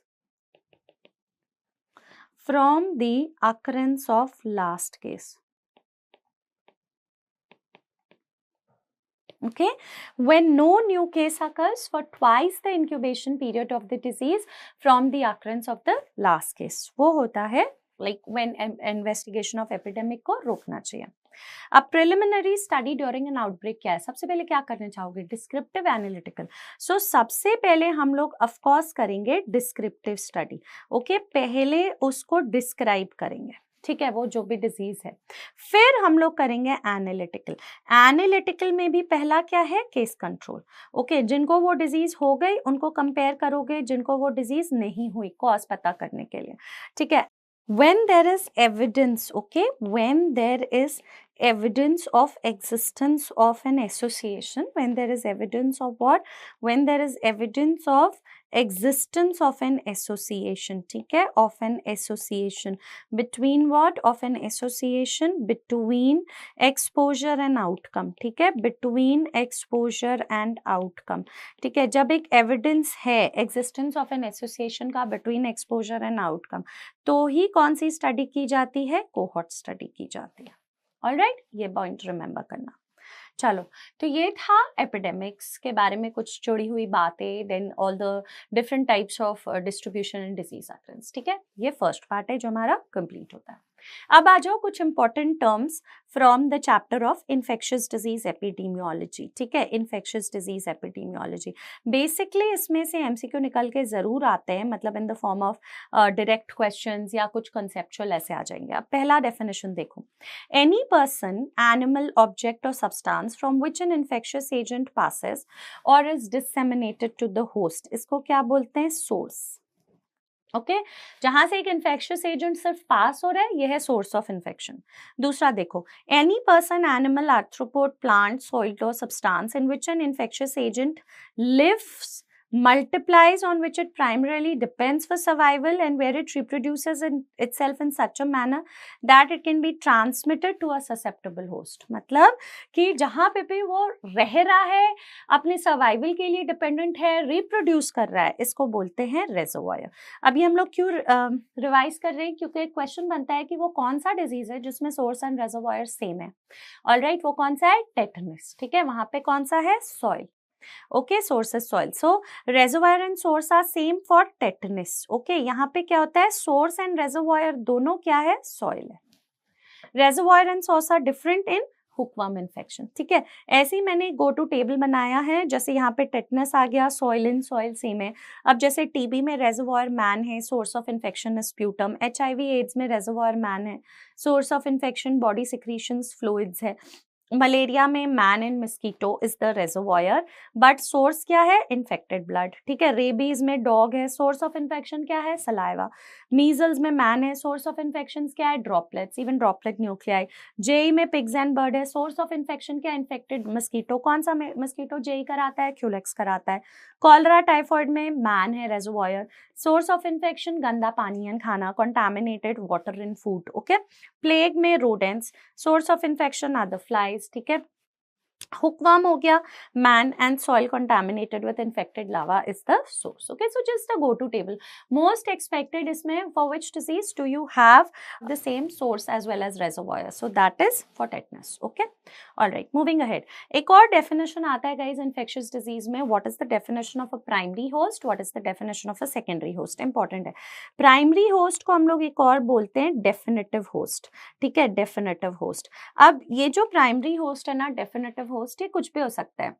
from the occurrence of last case. Okay, when no new case occurs for twice the incubation period of the disease from the occurrence of the last case, वो होता है like when investigation of epidemic को रोकना चाहिए। अब preliminary study during an outbreak क्या है, सबसे पहले क्या करना चाहोगे, डिस्क्रिप्टिव एनालिटिकल। सो सबसे पहले हम लोग ऑफ कोर्स करेंगे डिस्क्रिप्टिव स्टडी, ओके, पहले उसको डिस्क्राइब करेंगे, ठीक है, वो जो भी डिजीज है। फिर हम लोग करेंगे एनालिटिकल। एनालिटिकल में भी पहला क्या है, केस कंट्रोल, ओके, जिनको वो डिजीज हो गई उनको कंपेयर करोगे, जिनको वो डिजीज नहीं हुई कॉज पता करने के लिए, ठीक है। When there is evidence, okay, when there is evidence of existence of an association, when there is evidence of what, when there is evidence of existence of an association, ठीक है, of an association between what, of an association between exposure and outcome, ठीक है, between exposure and outcome, ठीक है। जब एक evidence है existence of an association का between exposure and outcome, तो ही कौन सी स्टडी की जाती है, कोहॉर्ट स्टडी की जाती है, ऑलराइट, ये पॉइंट रिमेंबर करना। चलो, तो ये था एपिडेमिक्स के बारे में कुछ जुड़ी हुई बातें, then all the different types of distribution and disease occurrence, ठीक है। ये फर्स्ट पार्ट है जो हमारा कंप्लीट होता है। अब आ जाओ कुछ important terms from the chapter of infectious disease epidemiology, ठीक है, इन्फेक्शियस डिजीज एपिडेमियोलॉजी। बेसिकली इसमें से एमसीक्यू निकल के जरूर आते हैं, मतलब in the form of direct questions या कुछ कंसेप्चुअल ऐसे आ जाएंगे। अब पहला डेफिनेशन देखो, एनी पर्सन, एनिमल, ऑब्जेक्ट और substance from which an infectious agent passes और is disseminated to the host, इसको क्या बोलते हैं, सोर्स, ओके, जहां से एक इन्फेक्शियस एजेंट सिर्फ पास हो रहा है, यह है सोर्स ऑफ इन्फेक्शन। दूसरा देखो, any person, animal, arthropod, plant, soil और substance in which an infectious agent lives, multiplies, on which it primarily depends for survival and where it reproduces itself in such a manner that it can be transmitted to a susceptible host। मतलब कि जहाँ पे भी वो रह रहा है, अपने सर्वाइवल के लिए डिपेंडेंट है, रिप्रोड्यूस कर रहा है, इसको बोलते हैं रेजोवायर। अभी हम लोग क्यों रिवाइज कर रहे हैं, क्योंकि एक क्वेश्चन बनता है कि वो कौन सा डिजीज है जिसमें सोर्स एंड रेजोवायर सेम है, ऑलराइट, वो कौन सा है, टेटनस, ठीक है, वहां पे कौन सा है, soil, okay, source is soil, so reservoir and source are same for tetanus, okay, यहाँ पे क्या होता है, source and reservoir दोनों क्या है, soil है। reservoir and source are different in hookworm infection, ठीक है। ऐसे ही मैंने गो टू टेबल बनाया है, जैसे यहाँ पे टेटनस आ गया, सॉइल इन सॉइल सेम है। अब जैसे टीबी में रेजोवायर मैन है, source of infection is sputum, HIV AIDS में रेजोवायर मैन है, source of infection body secretions fluids है, मलेरिया में man and mosquito is the reservoir, but source क्या है? इन्फेक्टेड ब्लड, ठीक है। रेबीज में डॉग है, सोर्स ऑफ इन्फेक्शन क्या है? सलाइवा। मीजल्स में मैन है, सोर्स ऑफ इन्फेक्शन क्या है? Droplets, even droplet nuclei. JE में पिग्स एंड बर्ड है, सोर्स ऑफ इन्फेक्शन क्या? Infected mosquito. कौन सा मस्कीटो जेई कराता है? क्यूलेक्स कराता है। कॉलरा टाइफॉइड में मैन है रेजोवायर, सोर्स ऑफ इन्फेक्शन गंदा पानी एंड खाना, contaminated water in food, okay. Plague में rodents, source of infection are the flies, ठीक है। हुकवर्म हो गया, man and soil contaminated with infected larva is the source. Okay, so just a go to table. Most expected इसमें for which disease do you have the same source as well as reservoir? So that is for tetanus. Okay, all right, moving ahead. एक और definition आता है guys infectious disease में. What is the definition of a primary host? What is the definition of a secondary host? Important है. Primary host को हम लोग एक और बोलते हैं definitive host, ठीक है, definitive host. अब ये जो प्राइमरी होस्ट है ना, डेफिनेटिव होस्ट, ये कुछ भी हो सकता है,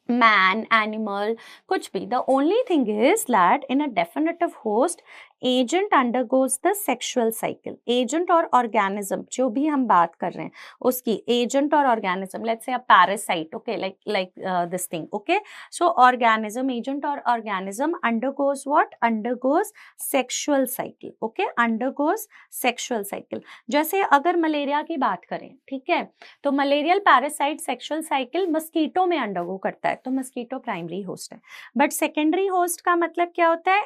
मैन, एनिमल, कुछ भी. The only thing is that in a definitive host agent undergoes the sexual cycle. Agent और ऑर्गेनिज्म जो भी हम बात कर रहे हैं उसकी, एजेंट और organism, let's say a parasite, okay, like this thing, okay. So organism, agent और organism undergoes what? Undergoes sexual cycle, okay, undergoes sexual cycle. जैसे अगर मलेरिया की बात करें, ठीक है, तो malarial parasite sexual cycle mosquito में अंडरगो करता है, तो मस्कीटो प्राइमरी होस्ट है. बट सेकेंडरी होस्ट का मतलब क्या होता है?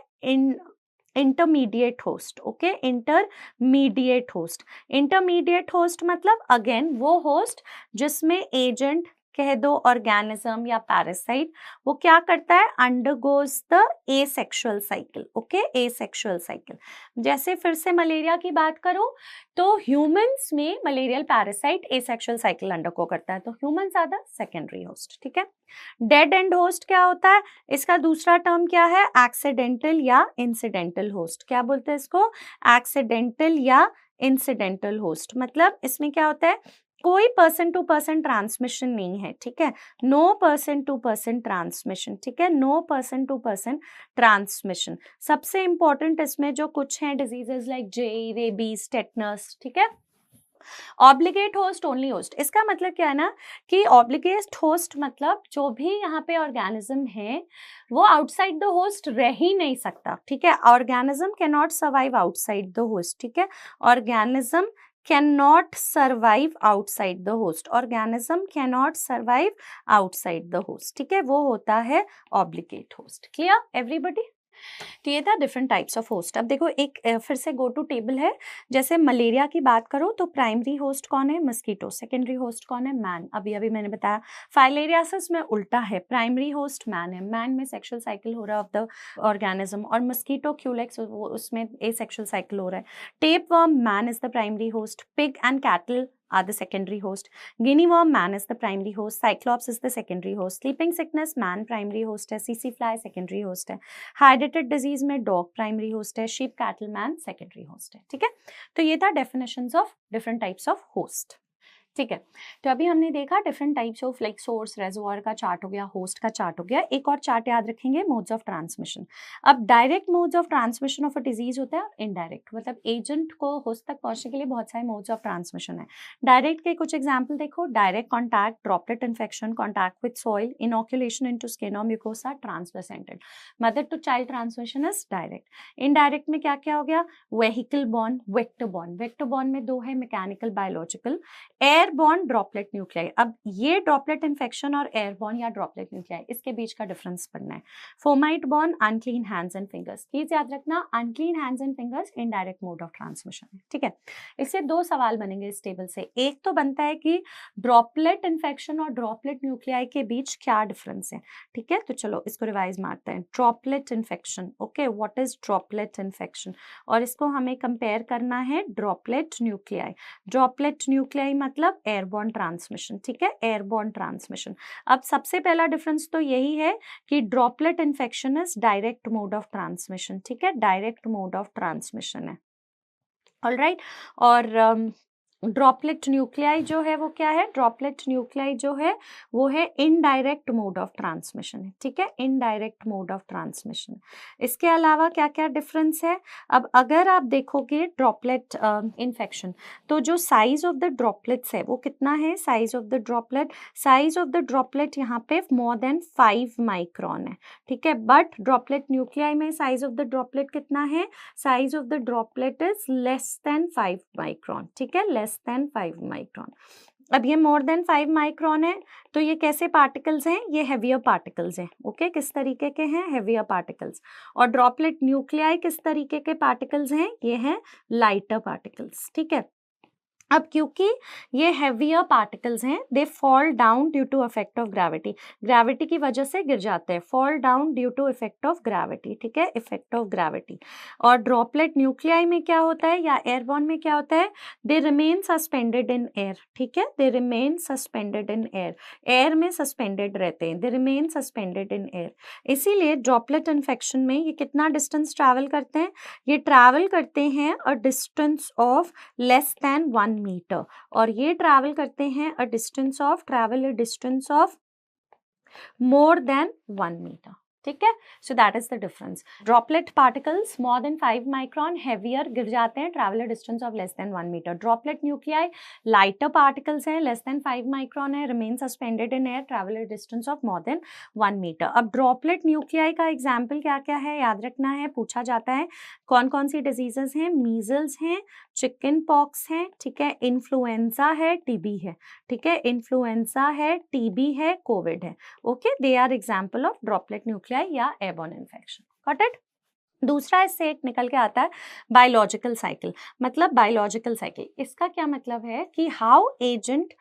Intermediate host, okay, intermediate host. Intermediate host मतलब अगेन वो होस्ट जिसमें एजेंट कह दो, ऑर्गेनिज्म या पैरासाइट, वो क्या करता है? Undergoes the asexual cycle, okay, asexual cycle. जैसे फिर से मलेरिया की बात करो तो ह्यूमंस में malarial parasite asexual cycle undergo करता है, तो humans are the secondary host, ठीक है. डेड एंड होस्ट क्या होता है? इसका दूसरा टर्म क्या है? एक्सीडेंटल या इंसिडेंटल होस्ट. क्या बोलते हैं इसको? एक्सीडेंटल या इंसिडेंटल होस्ट. मतलब इसमें क्या होता है? कोई पर्सन टू पर्सन ट्रांसमिशन नहीं है, ठीक है, no person to person transmission, ठीक है, no person to person transmission. सबसे इंपॉर्टेंट इसमें जो कुछ हैं diseases like JE, rabies, tetanus, ठीक है. ऑब्लिगेट होस्ट, ओनली होस्ट, इसका मतलब क्या है ना कि ऑब्लिगेट होस्ट मतलब जो भी यहाँ पे ऑर्गेनिज्म है वो आउटसाइड द होस्ट रह ही नहीं सकता, ठीक है. Organism can not survive outside the host, ठीक है. Organism cannot survive outside the host. Organism cannot survive outside the host, ठीक है, वो होता है obligate host. Clear everybody? तो ये था डिफरेंट टाइप्स ऑफ होस्ट. अब देखो एक फिर से गो टू टेबल है. जैसे मलेरिया की बात करो तो प्राइमरी होस्ट कौन है? मस्कीटो. सेकेंडरी होस्ट कौन है? मैन. अभी अभी मैंने बताया. फाइलेरियासिस में उल्टा है, प्राइमरी होस्ट मैन है, मैन में सेक्सुअल साइकिल हो रहा है ऑफ द ऑर्गेनिज्म, और मस्कीटो क्यूलेक्स उसमें एसेक्सुअल साइकिल हो रहा है. Tape worm, man is the primary host. Pig and cattle are the secondary host. Guinea worm, man is the primary host. Cyclops is the secondary host. Sleeping sickness, man primary host है. CC fly secondary host है. Hydatid disease में dog primary host है. Sheep, cattle, man secondary host है, ठीक है. तो ये था definitions of different types of host, ठीक है. तो अभी हमने देखा different types of like source, reservoir का चार्ट हो गया, होस्ट का चार्ट हो गया. एक और चार्ट याद रखेंगे, मोड्स ऑफ ट्रांसमिशन. अब direct modes of transmission of a disease होता है और इनडायरेक्ट, मतलब एजेंट को होस्ट तक पहुंचने के लिए बहुत सारे मोड्स ऑफ ट्रांसमिशन है. डायरेक्ट के कुछ एग्जाम्पल देखो. Direct contact, droplet infection, contact with soil, inoculation into skin और mucosa, transplacental. Mother to child transmission is direct. Indirect में क्या क्या हो गया? Vehicle borne, vector borne. Vector borne में दो है, mechanical, biological. Airborne, droplet nuclei. अब ये ड्रॉपलेट इन्फेक्शन और एयरबॉर्न या ड्रॉपलेट न्यूक्लियाई, इसके बीच का डिफरेंस पढ़ना है. Fomite borne, unclean hands and fingers. Please याद रखना, unclean hands and fingers indirect mode of transmission है, ठीक है. इससे दो सवाल बनेंगे इस टेबल से. एक तो बनता है कि ड्रॉपलेट इन्फेक्शन और ड्रॉपलेट न्यूक्लियाई के बीच क्या डिफरेंस है, ठीक है. तो चलो इसको रिवाइज मारते हैं. Droplet infection, okay, what is droplet infection, और इसको हमें कंपेयर करना है ड्रॉपलेट न्यूक्लियाई. ड्रॉपलेट न्यूक्लियाई मतलब एयरबॉर्न ट्रांसमिशन, ठीक है, एयरबॉर्न ट्रांसमिशन. अब सबसे पहला डिफरेंस तो यही है कि droplet infection is direct mode of transmission, ठीक है, डायरेक्ट मोड ऑफ ट्रांसमिशन है. ऑलराइट. और ड्रॉपलेट न्यूक्लियाई जो है वो क्या है, ड्रॉपलेट न्यूक्लियाई जो है वो है इनडायरेक्ट मोड ऑफ ट्रांसमिशन है, ठीक है, इनडायरेक्ट मोड ऑफ ट्रांसमिशन। इसके अलावा क्या क्या डिफरेंस है, अब अगर आप देखोगे ड्रॉपलेट इन्फेक्शन, तो जो साइज ऑफ द ड्रॉपलेट्स है वो कितना है, साइज ऑफ द ड्रॉपलेट यहाँ पे मोर देन 5 माइक्रोन है, ठीक है, बट ड्रॉपलेट न्यूक्लियाई में साइज ऑफ द ड्रॉपलेट कितना है, size of the droplet is less than 5 micron, ठीक है, लेस देन 5 माइक्रोन। अब ये मोर देन 5 माइक्रोन है, तो ये कैसे पार्टिकल्स हैं, ये हेवियर पार्टिकल्स हैं, ओके, किस तरीके के हैं, हेवियर पार्टिकल्स। और ड्रॉपलेट न्यूक्लियाई किस तरीके के पार्टिकल्स हैं, ये हैं लाइटर पार्टिकल्स, ठीक है। अब क्योंकि ये हेवियर पार्टिकल्स हैं, they fall down due to effect of gravity, gravity की वजह से गिर जाते हैं, fall down due to effect of gravity, ठीक है, इफेक्ट ऑफ ग्रेविटी। और ड्रॉपलेट न्यूक्लियाई में क्या होता है, या एयरबॉर्न में क्या होता है, they remain suspended in air, ठीक है, they remain suspended in air, air में सस्पेंडेड रहते हैं, they remain suspended in air. इसीलिए ड्रॉपलेट इन्फेक्शन में ये कितना डिस्टेंस ट्रैवल करते हैं, ये ट्रैवल करते हैं a distance of less than 1 metre, और ये ट्रैवल करते हैं a distance of more than 1 metre, ठीक है। So that is the difference, droplet particles more than 5 micron heavier गिर जाते हैं, travel a distance of less than 1 metre. Droplet nuclei lighter particles हैं, लेस देन 5 माइक्रोन है, remain suspended in air, travel a distance of more than 1 metre. अब droplet nuclei का example क्या क्या है, याद रखना है, पूछा जाता है कौन कौन सी डिजीजेस हैं, मीजल्स हैं, चिकन पॉक्स हैं, ठीक है, इन्फ्लुएंजा है, टीबी है, ठीक है, इन्फ्लुएंजा है, टीबी है, कोविड है, okay, they are example of droplet nuclei या एयरबॉर्न इन्फेक्शन, गॉट इट। दूसरा इससे एक निकल के आता है बायोलॉजिकल साइकिल, मतलब बायोलॉजिकल साइकिल, इसका क्या मतलब है कि how agent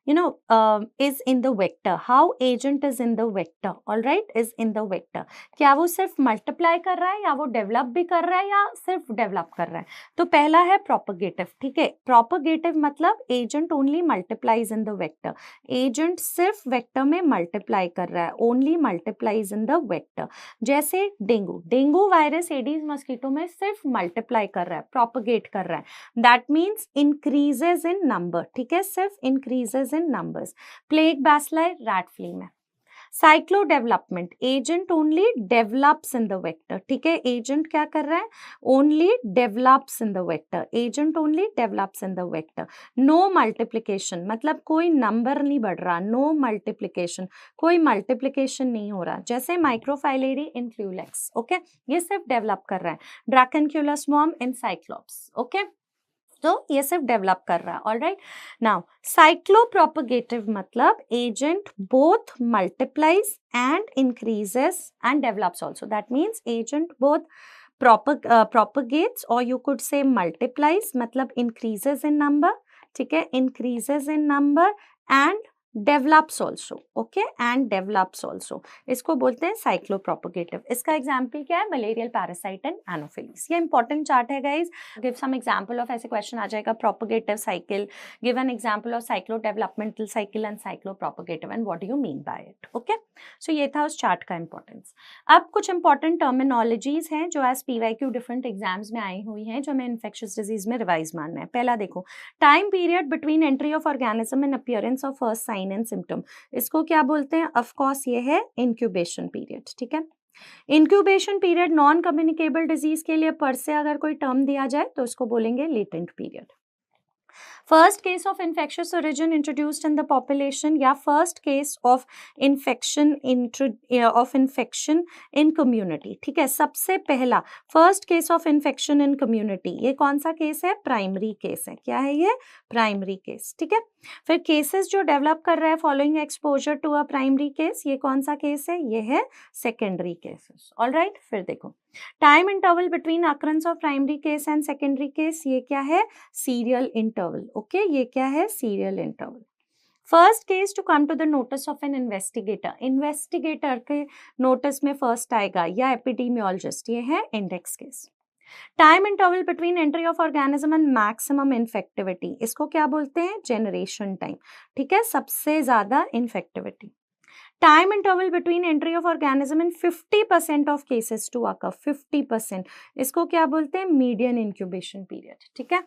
is in the vector, how agent is in the vector, all right, is in the vector, क्या वो सिर्फ मल्टीप्लाई कर रहा है या वो डेवलप भी कर रहा है या सिर्फ डेवलप कर रहा है। तो पहला है प्रोपगेटिव, ठीक है, प्रोपगेटिव मतलब agent only multiplies in the vector, agent सिर्फ वेक्टर में मल्टीप्लाई कर रहा है, only multiplies in the vector. जैसे डेंगू वायरस एडीज मस्कीटो में सिर्फ मल्टीप्लाई कर रहा है, प्रोपगेट कर रहा है, that means increases in number, ठीक है, सिर्फ increases in numbers। Plague bacilli rat flea में। Cyclo development, agent only develops in the vector, ठीक है, एजेंट क्या कर रहा है, only develops in the vector, agent only develops in the vector. No multiplication मतलब कोई नंबर नहीं बढ़ रहा, नो मल्टीप्लिकेशन, कोई मल्टीप्लिकेशन नहीं हो रहा, जैसे माइक्रोफाइलेरी इन फ्लूलेक्स, ओके, ये सिर्फ डेवलप कर रहा है। ड्रैकनक्यूलर स्वॉर्म इन साइक्लोप्स, ओके, तो ये सिर्फ डेवलप कर रहा है, ऑलराइट। नाउ साइक्लोप्रोपगेटिव मतलब agent both multiplies and increases and develops also, that means agent both propagates or you could say multiplies मतलब increases in number, ठीक है, increases in number and develops also, okay, and develops also, इसको बोलते हैं cyclopropagative. इसका example क्या है, malarial parasite and anopheles. ये इंपॉर्टेंट चार्ट है guys, give some example of, ऐसे क्वेश्चन आ जाएगा, propagative cycle, give an example of cyclo developmental cycle and cyclopropagative and what do you mean by it, okay. So ये था उस chart का importance. अब कुछ इंपॉर्टेंट टर्मिनोलॉजीज हैं जो एज पीवाईक्यू डिफरेंट एग्जाम्स में आई हुई हैं, जो हमें इन्फेक्शियस डिजीज में रिवाइज मानना है। पहला देखो, time period between entry of organism and appearance of first sign and symptom, इसको क्या बोलते हैं, ऑफ कोर्स ये है इंक्यूबेशन पीरियड, ठीक है। Incubation period non communicable disease के लिए पर से अगर कोई टर्म दिया जाए तो इसको बोलेंगे latent period. First case of infectious origin introduced in the population या first case of infection in community, ठीक है, सबसे पहला first case of infection in community, ये कौन सा केस है, प्राइमरी केस है, क्या है ये, प्राइमरी केस, ठीक है। फिर केसेस जो डेवलप कर रहा है following exposure to a primary case, ये कौन सा केस है, ये है सेकेंडरी केसेस, ऑलराइट। फिर देखो time interval between occurrence of primary case and secondary case, ये क्या है, सीरियल इंटरवल, ओके, ये क्या है, serial interval. First case to come to the notice of an investigator, investigator के नोटिस में फर्स्ट आएगा या एपिडेमियोलॉजिस्ट, ये है index case. Time interval between entry of organism and maximum infectivity, इसको क्या बोलते हैं, जेनरेशन टाइम, ठीक है, सबसे ज्यादा infectivity. Time interval between entry of organism in 50% of cases to occur, 50%, इसको क्या बोलते हैं, मीडियन इंक्यूबेशन पीरियड, ठीक है।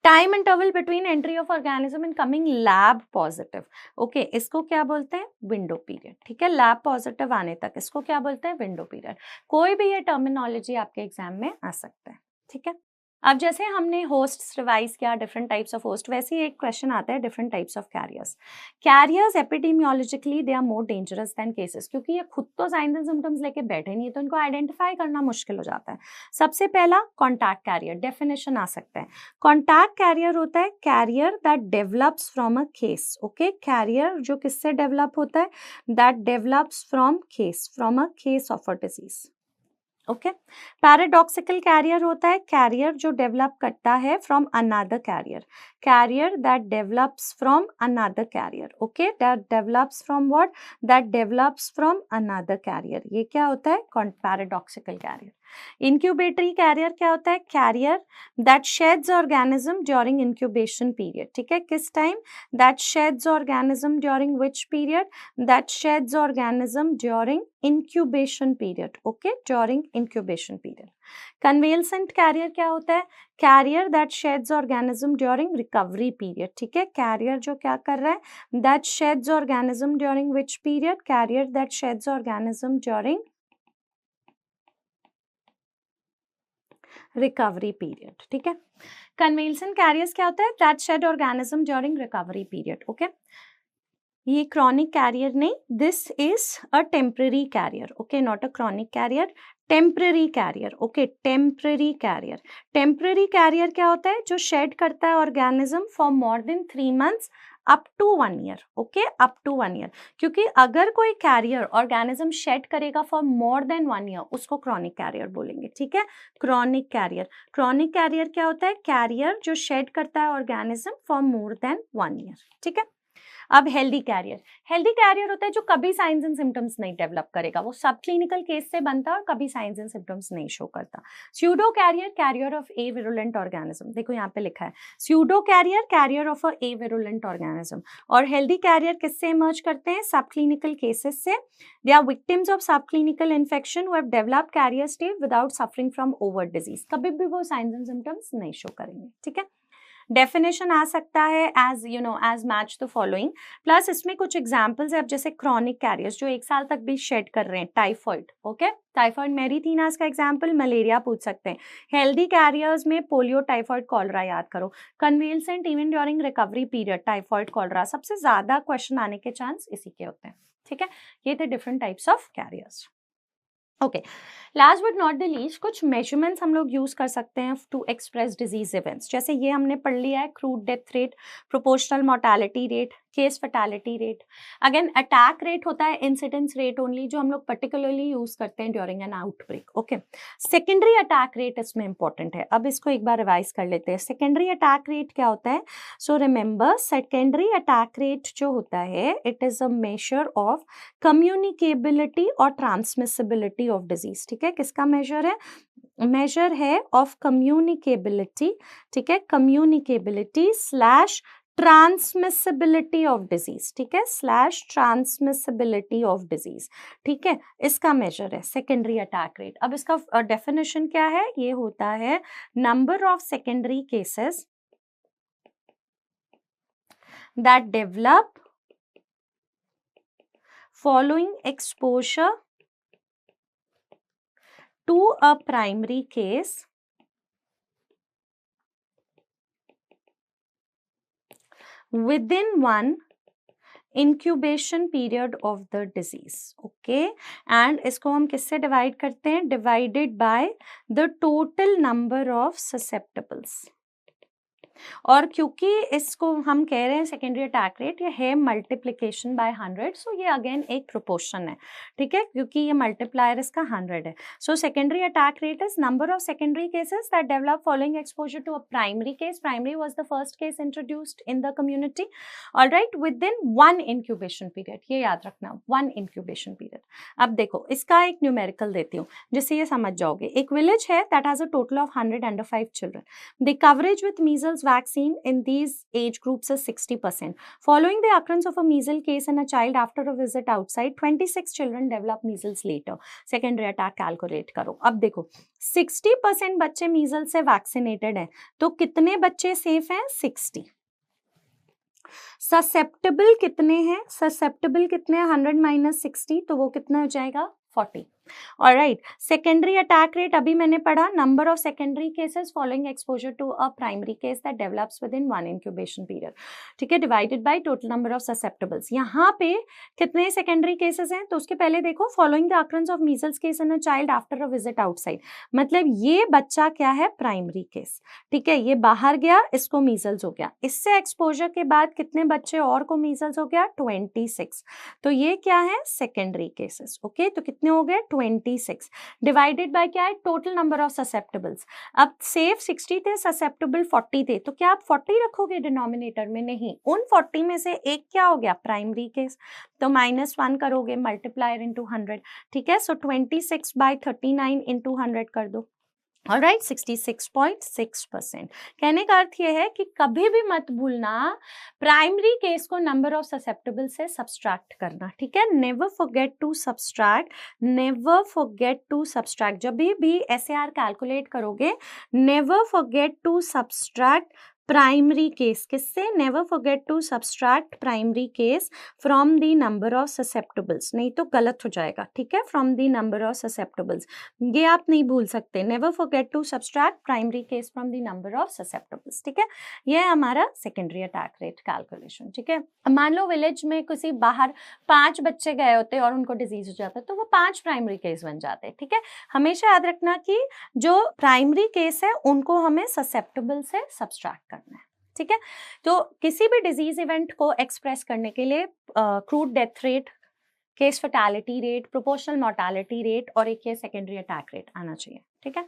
Time interval between entry of organism in coming lab positive, okay, इसको क्या बोलते हैं, विंडो पीरियड, ठीक है, लैब पॉजिटिव आने तक इसको क्या बोलते हैं, विंडो पीरियड। कोई भी ये टर्मिनोलॉजी आपके एग्जाम में आ सकता है, ठीक है। अब जैसे हमने होस्ट्स रिवाइज किया, डिफरेंट टाइप्स ऑफ होस्ट, वैसे ही एक क्वेश्चन आता है different types of carriers. Carriers epidemiologically they are more dangerous than cases, क्योंकि ये खुद तो साइंस एंड सिम्टम्स लेके बैठे नहीं है, तो इनको आइडेंटिफाई करना मुश्किल हो जाता है। सबसे पहला कॉन्टैक्ट कैरियर, डेफिनेशन आ सकता है। कॉन्टैक्ट कैरियर होता है carrier that develops from a case, okay, carrier जो किससे डेवलप होता है, that develops from a case of a disease, okay. Paradoxical carrier होता है कैरियर जो डेवलप करता है from another carrier, carrier that develops from another carrier, okay, that develops from what, that develops from another carrier, ये क्या होता है, paradoxical career. इंक्यूबेटरी career क्या होता है, carrier that sheds organism during incubation period, ठीक है, किस time, that sheds organism during which period, that sheds organism during incubation period, okay, during incubation period. Convalescent carrier क्या होता है, carrier that sheds organism during recovery period, ठीक है, carrier जो क्या कर रहा है, that sheds organism during which period, carrier that sheds organism during recovery period, ठीक है। Convalescent carriers क्या होता है, that shed organism during recovery period, okay। ये क्रॉनिक कैरियर नहीं, this is a temporary carrier, okay, not a chronic carrier, temporary carrier, okay, temporary carrier. Temporary carrier क्या होता है, जो शेड करता है organism for more than 3 months up to 1 year, okay, up to 1 year, क्योंकि अगर कोई कैरियर ऑर्गेनिज्म शेड करेगा फॉर मोर देन 1 year उसको क्रॉनिक कैरियर बोलेंगे, ठीक है, क्रॉनिक कैरियर। क्रॉनिक कैरियर क्या होता है, कैरियर जो शेड करता है organism for more than 1 year, ठीक है। अब हेल्दी कैरियर, हेल्दी कैरियर होता है जो कभी साइंस एंड सिम्टम्स नहीं डेवलप करेगा, वो सब क्लिनिकल केस से बनता है और कभी साइंस एंड सिम्टम्स नहीं शो करता। Pseudo carrier, carrier of avirulent organism, देखो यहाँ पे लिखा है pseudo carrier, carrier of a avirulent organism. और हेल्दी कैरियर किससे इमर्ज करते हैं, सब क्लिनिकल केसेस से, they are victims of sub clinical infection who have developed carrier state without suffering from overt disease, कभी भी वो signs and symptoms नहीं show करेंगे, ठीक है। डेफिनेशन आ सकता है as you know as match the following, plus इसमें कुछ एग्जांपल्स है, अब जैसे क्रॉनिक कैरियर्स जो 1 साल तक भी शेड कर रहे हैं, टाइफॉइड, ओके, टाइफॉइड मेरिथीनास का एग्जांपल, मलेरिया पूछ सकते हैं। हेल्दी कैरियर्स में पोलियो, टाइफॉइड, कॉलरा याद करो। Convalescent even during recovery period, typhoid, cholera, सबसे ज्यादा क्वेश्चन आने के चांस इसी के होते हैं, ठीक है। ये थे different types of carriers, okay. Last but not the least, कुछ मेजरमेंट्स हम लोग यूज कर सकते हैं टू एक्सप्रेस डिजीज इवेंट्स, जैसे ये हमने पढ़ लिया है crude death rate, proportional mortality rate, case fatality rate. Again attack rate होता है इंसिडेंस रेट ओनली, जो हम लोग पर्टिकुलरली यूज करते हैं during an outbreak, okay. Secondary attack rate इसमें इंपॉर्टेंट है, अब इसको एक बार रिवाइज कर लेते हैं। सेकेंडरी अटैक रेट क्या होता है, so remember secondary attack rate जो होता है, it is a measure of communicability और ट्रांसमिसिबिलिटी ऑफ डिजीज, ठीक है, किसका मेजर है, मेजर है ऑफ कम्युनिकेबिलिटी, ठीक है, communicability slash transmissibility of disease, ठीक है, स्लैश ट्रांसमिसिबिलिटी ऑफ डिजीज, ठीक है, इसका मेजर है सेकेंडरी अटैक रेट। अब इसका डेफिनेशन क्या है, ये होता है number of secondary cases that develop following exposure to a primary case within one incubation period of the disease, okay, and इसको हम किससे डिवाइड करते हैं, divided by the total number of susceptibles। और क्योंकि इसको हम कह रहे हैं सेकेंडरी अटैक रेट, ये है मल्टीप्लीकेशन बाय 100, सो ये अगेन एक प्रोपोर्शन है, ठीक है, क्योंकि ये मल्टीप्लायर इसका 100 है। So secondary attack rate is number of secondary cases that develop following exposure to a primary case, primary was the first case introduced in the community, alright, within 1 incubation period, ये याद रखना 1 incubation period. अब देखो इसका एक numerical देती हूँ जिससे ये समझ जाओगे। एक विलेज है that has a total of 100 under 5 children, the coverage with measles vaccine in these age groups is 60%. Following the occurrence of a measles case in a child after a visit outside, 26 children develop measles later. Secondary attack calculate करो. अब देखो 60% बच्चे measles से vaccinated हैं, तो कितने बच्चे safe हैं? 60. ससेप्टेबल कितने हैं? ससेप्टेबल कितने हैं? 100 माइनस 60, तो वो कितना हो जाएगा? 40. ऑलराइट, सेकेंडरी अटैक रेट अभी मैंने पढ़ा, number of secondary cases following exposure to a primary case that develops within 1 incubation period, ठीक है, divided by total number of susceptibles. यहाँ पे कितने सेकेंडरी केसेस हैं? तो उसके पहले देखो, following the occurrence of measles case in a child after a visit outside, मतलब ये बच्चा क्या है? प्राइमरी केस, ठीक है, ये बाहर गया, इसको मीजल्स हो गया. इससे एक्सपोजर के बाद कितने बच्चे और को मीजल्स हो गया? 26. तो ये क्या है? Secondary cases. ओके, तो कितने हो गए? 26 डिवाइडेड बाय क्या है? Total number of susceptibles. अब सेफ 60 थे, ससेप्टेबल 40 थे, तो क्या आप 40 रखोगे डिनोमिनेटर में? नहीं, उन 40 में से एक क्या हो गया? प्राइमरी केस, तो -1 करोगे, मल्टीप्लायर इंटू 100, ठीक है. सो 26/39 इंटू 100 कर दो. ऑलराइट, 66.6%. कहने का अर्थ यह है कि कभी भी मत भूलना प्राइमरी केस को नंबर ऑफ ससेप्टेबल से सब्सट्रैक्ट करना, ठीक है. Never forget to subtract, never forget to subtract. जब भी SAR कैलकुलेट करोगे, never forget to subtract primary case. किससे? Never forget to subtract primary case from the number of susceptibles, नहीं तो गलत हो जाएगा, ठीक है. From the number of susceptibles, ये आप नहीं भूल सकते. Never forget to subtract primary case from the number of ससेप्टेबल्स, ठीक है. ये है हमारा सेकेंडरी अटैक रेट कैलकुलेशन, ठीक है. मान लो विलेज में किसी बाहर 5 बच्चे गए होते और उनको डिजीज हो जाता है, तो वो 5 प्राइमरी केस बन जाते हैं, ठीक है. हमेशा याद रखना कि जो प्राइमरी केस है उनको हमें ससेप्टेबल से सब्सट्रैक्ट करना है, ठीक है. तो किसी भी डिजीज इवेंट को एक्सप्रेस करने के लिए crude death rate, case fatality rate, proportional mortality rate और एक ये सेकेंडरी अटैक रेट आना चाहिए, ठीक है.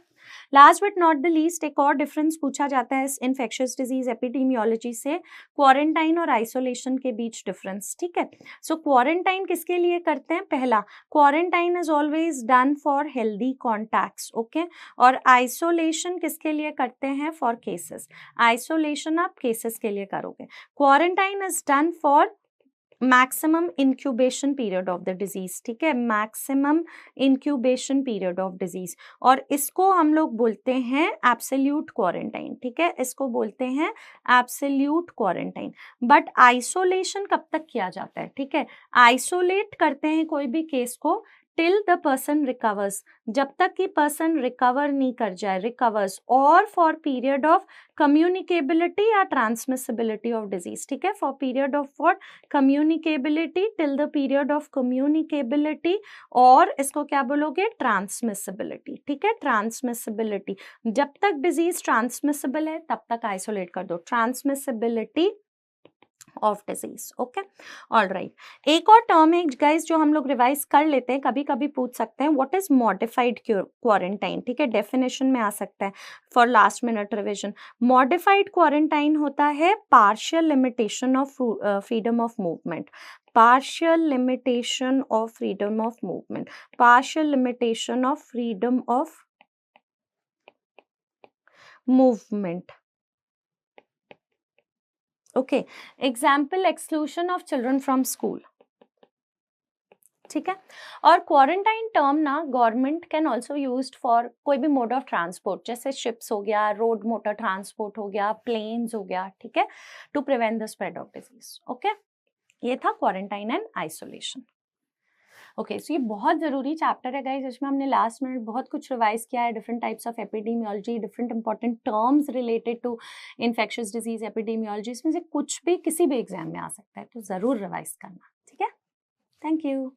Last but not the least, एक और डिफरेंस पूछा जाता है इस इन्फेक्शियस डिजीज एपिडेमियोलॉजी से, क्वारंटाइन और आइसोलेशन के बीच डिफरेंस, ठीक है. सो क्वारंटाइन किसके लिए करते हैं? पहला, quarantine is always done for healthy contacts, okay. और आइसोलेशन किसके लिए करते हैं? For cases. आइसोलेशन आप केसेस के लिए करोगे. Quarantine is done for maximum incubation period of the disease, ठीक है, maximum incubation period of disease, और इसको हम लोग बोलते हैं एब्सोल्यूट क्वारंटाइन, ठीक है, इसको बोलते हैं एब्सोल्यूट क्वारंटाइन. बट आइसोलेशन कब तक किया जाता है? ठीक है, आइसोलेट करते हैं कोई भी केस को टिल द पर्सन रिकवर्स, जब तक कि पर्सन रिकवर नहीं कर जाए, रिकवर्स, और फॉर पीरियड ऑफ कम्युनिकेबिलिटी या ट्रांसमिसिबिलिटी ऑफ डिजीज, ठीक है, for period of what? Communicability, till the period of communicability, और इसको क्या बोलोगे? ट्रांसमिसिबिलिटी, ठीक है, ट्रांसमिसिबिलिटी. जब तक डिजीज ट्रांसमिसिबल है तब तक आइसोलेट कर दो, transmissibility of disease, okay. Alright, एक और टर्म है गाइस जो हम लोग रिवाइज कर लेते हैं, कभी कभी पूछ सकते हैं, व्हाट इज मॉडिफाइड क्वारंटाइन, ठीक है, डेफिनेशन में आ सकता है for last minute revision. Modified quarantine होता है partial limitation of freedom of movement, partial limitation of freedom of movement, partial limitation of freedom of movement. Okay, example, exclusion of children from school, ठीक है. और quarantine term ना government can also used for कोई भी mode of transport, जैसे ships हो गया, road motor transport हो गया, प्लेन्स हो गया, ठीक है, to prevent the spread of disease. Okay, ये था quarantine and isolation. Okay, so ये बहुत ज़रूरी चैप्टर है गाइस, जिसमें हमने लास्ट मिनट बहुत कुछ रिवाइज किया है, different types of epidemiology, different important terms related to infectious disease epidemiology, इसमें से कुछ भी किसी भी एग्जाम में आ सकता है, तो ज़रूर रिवाइज करना, ठीक है. Thank you.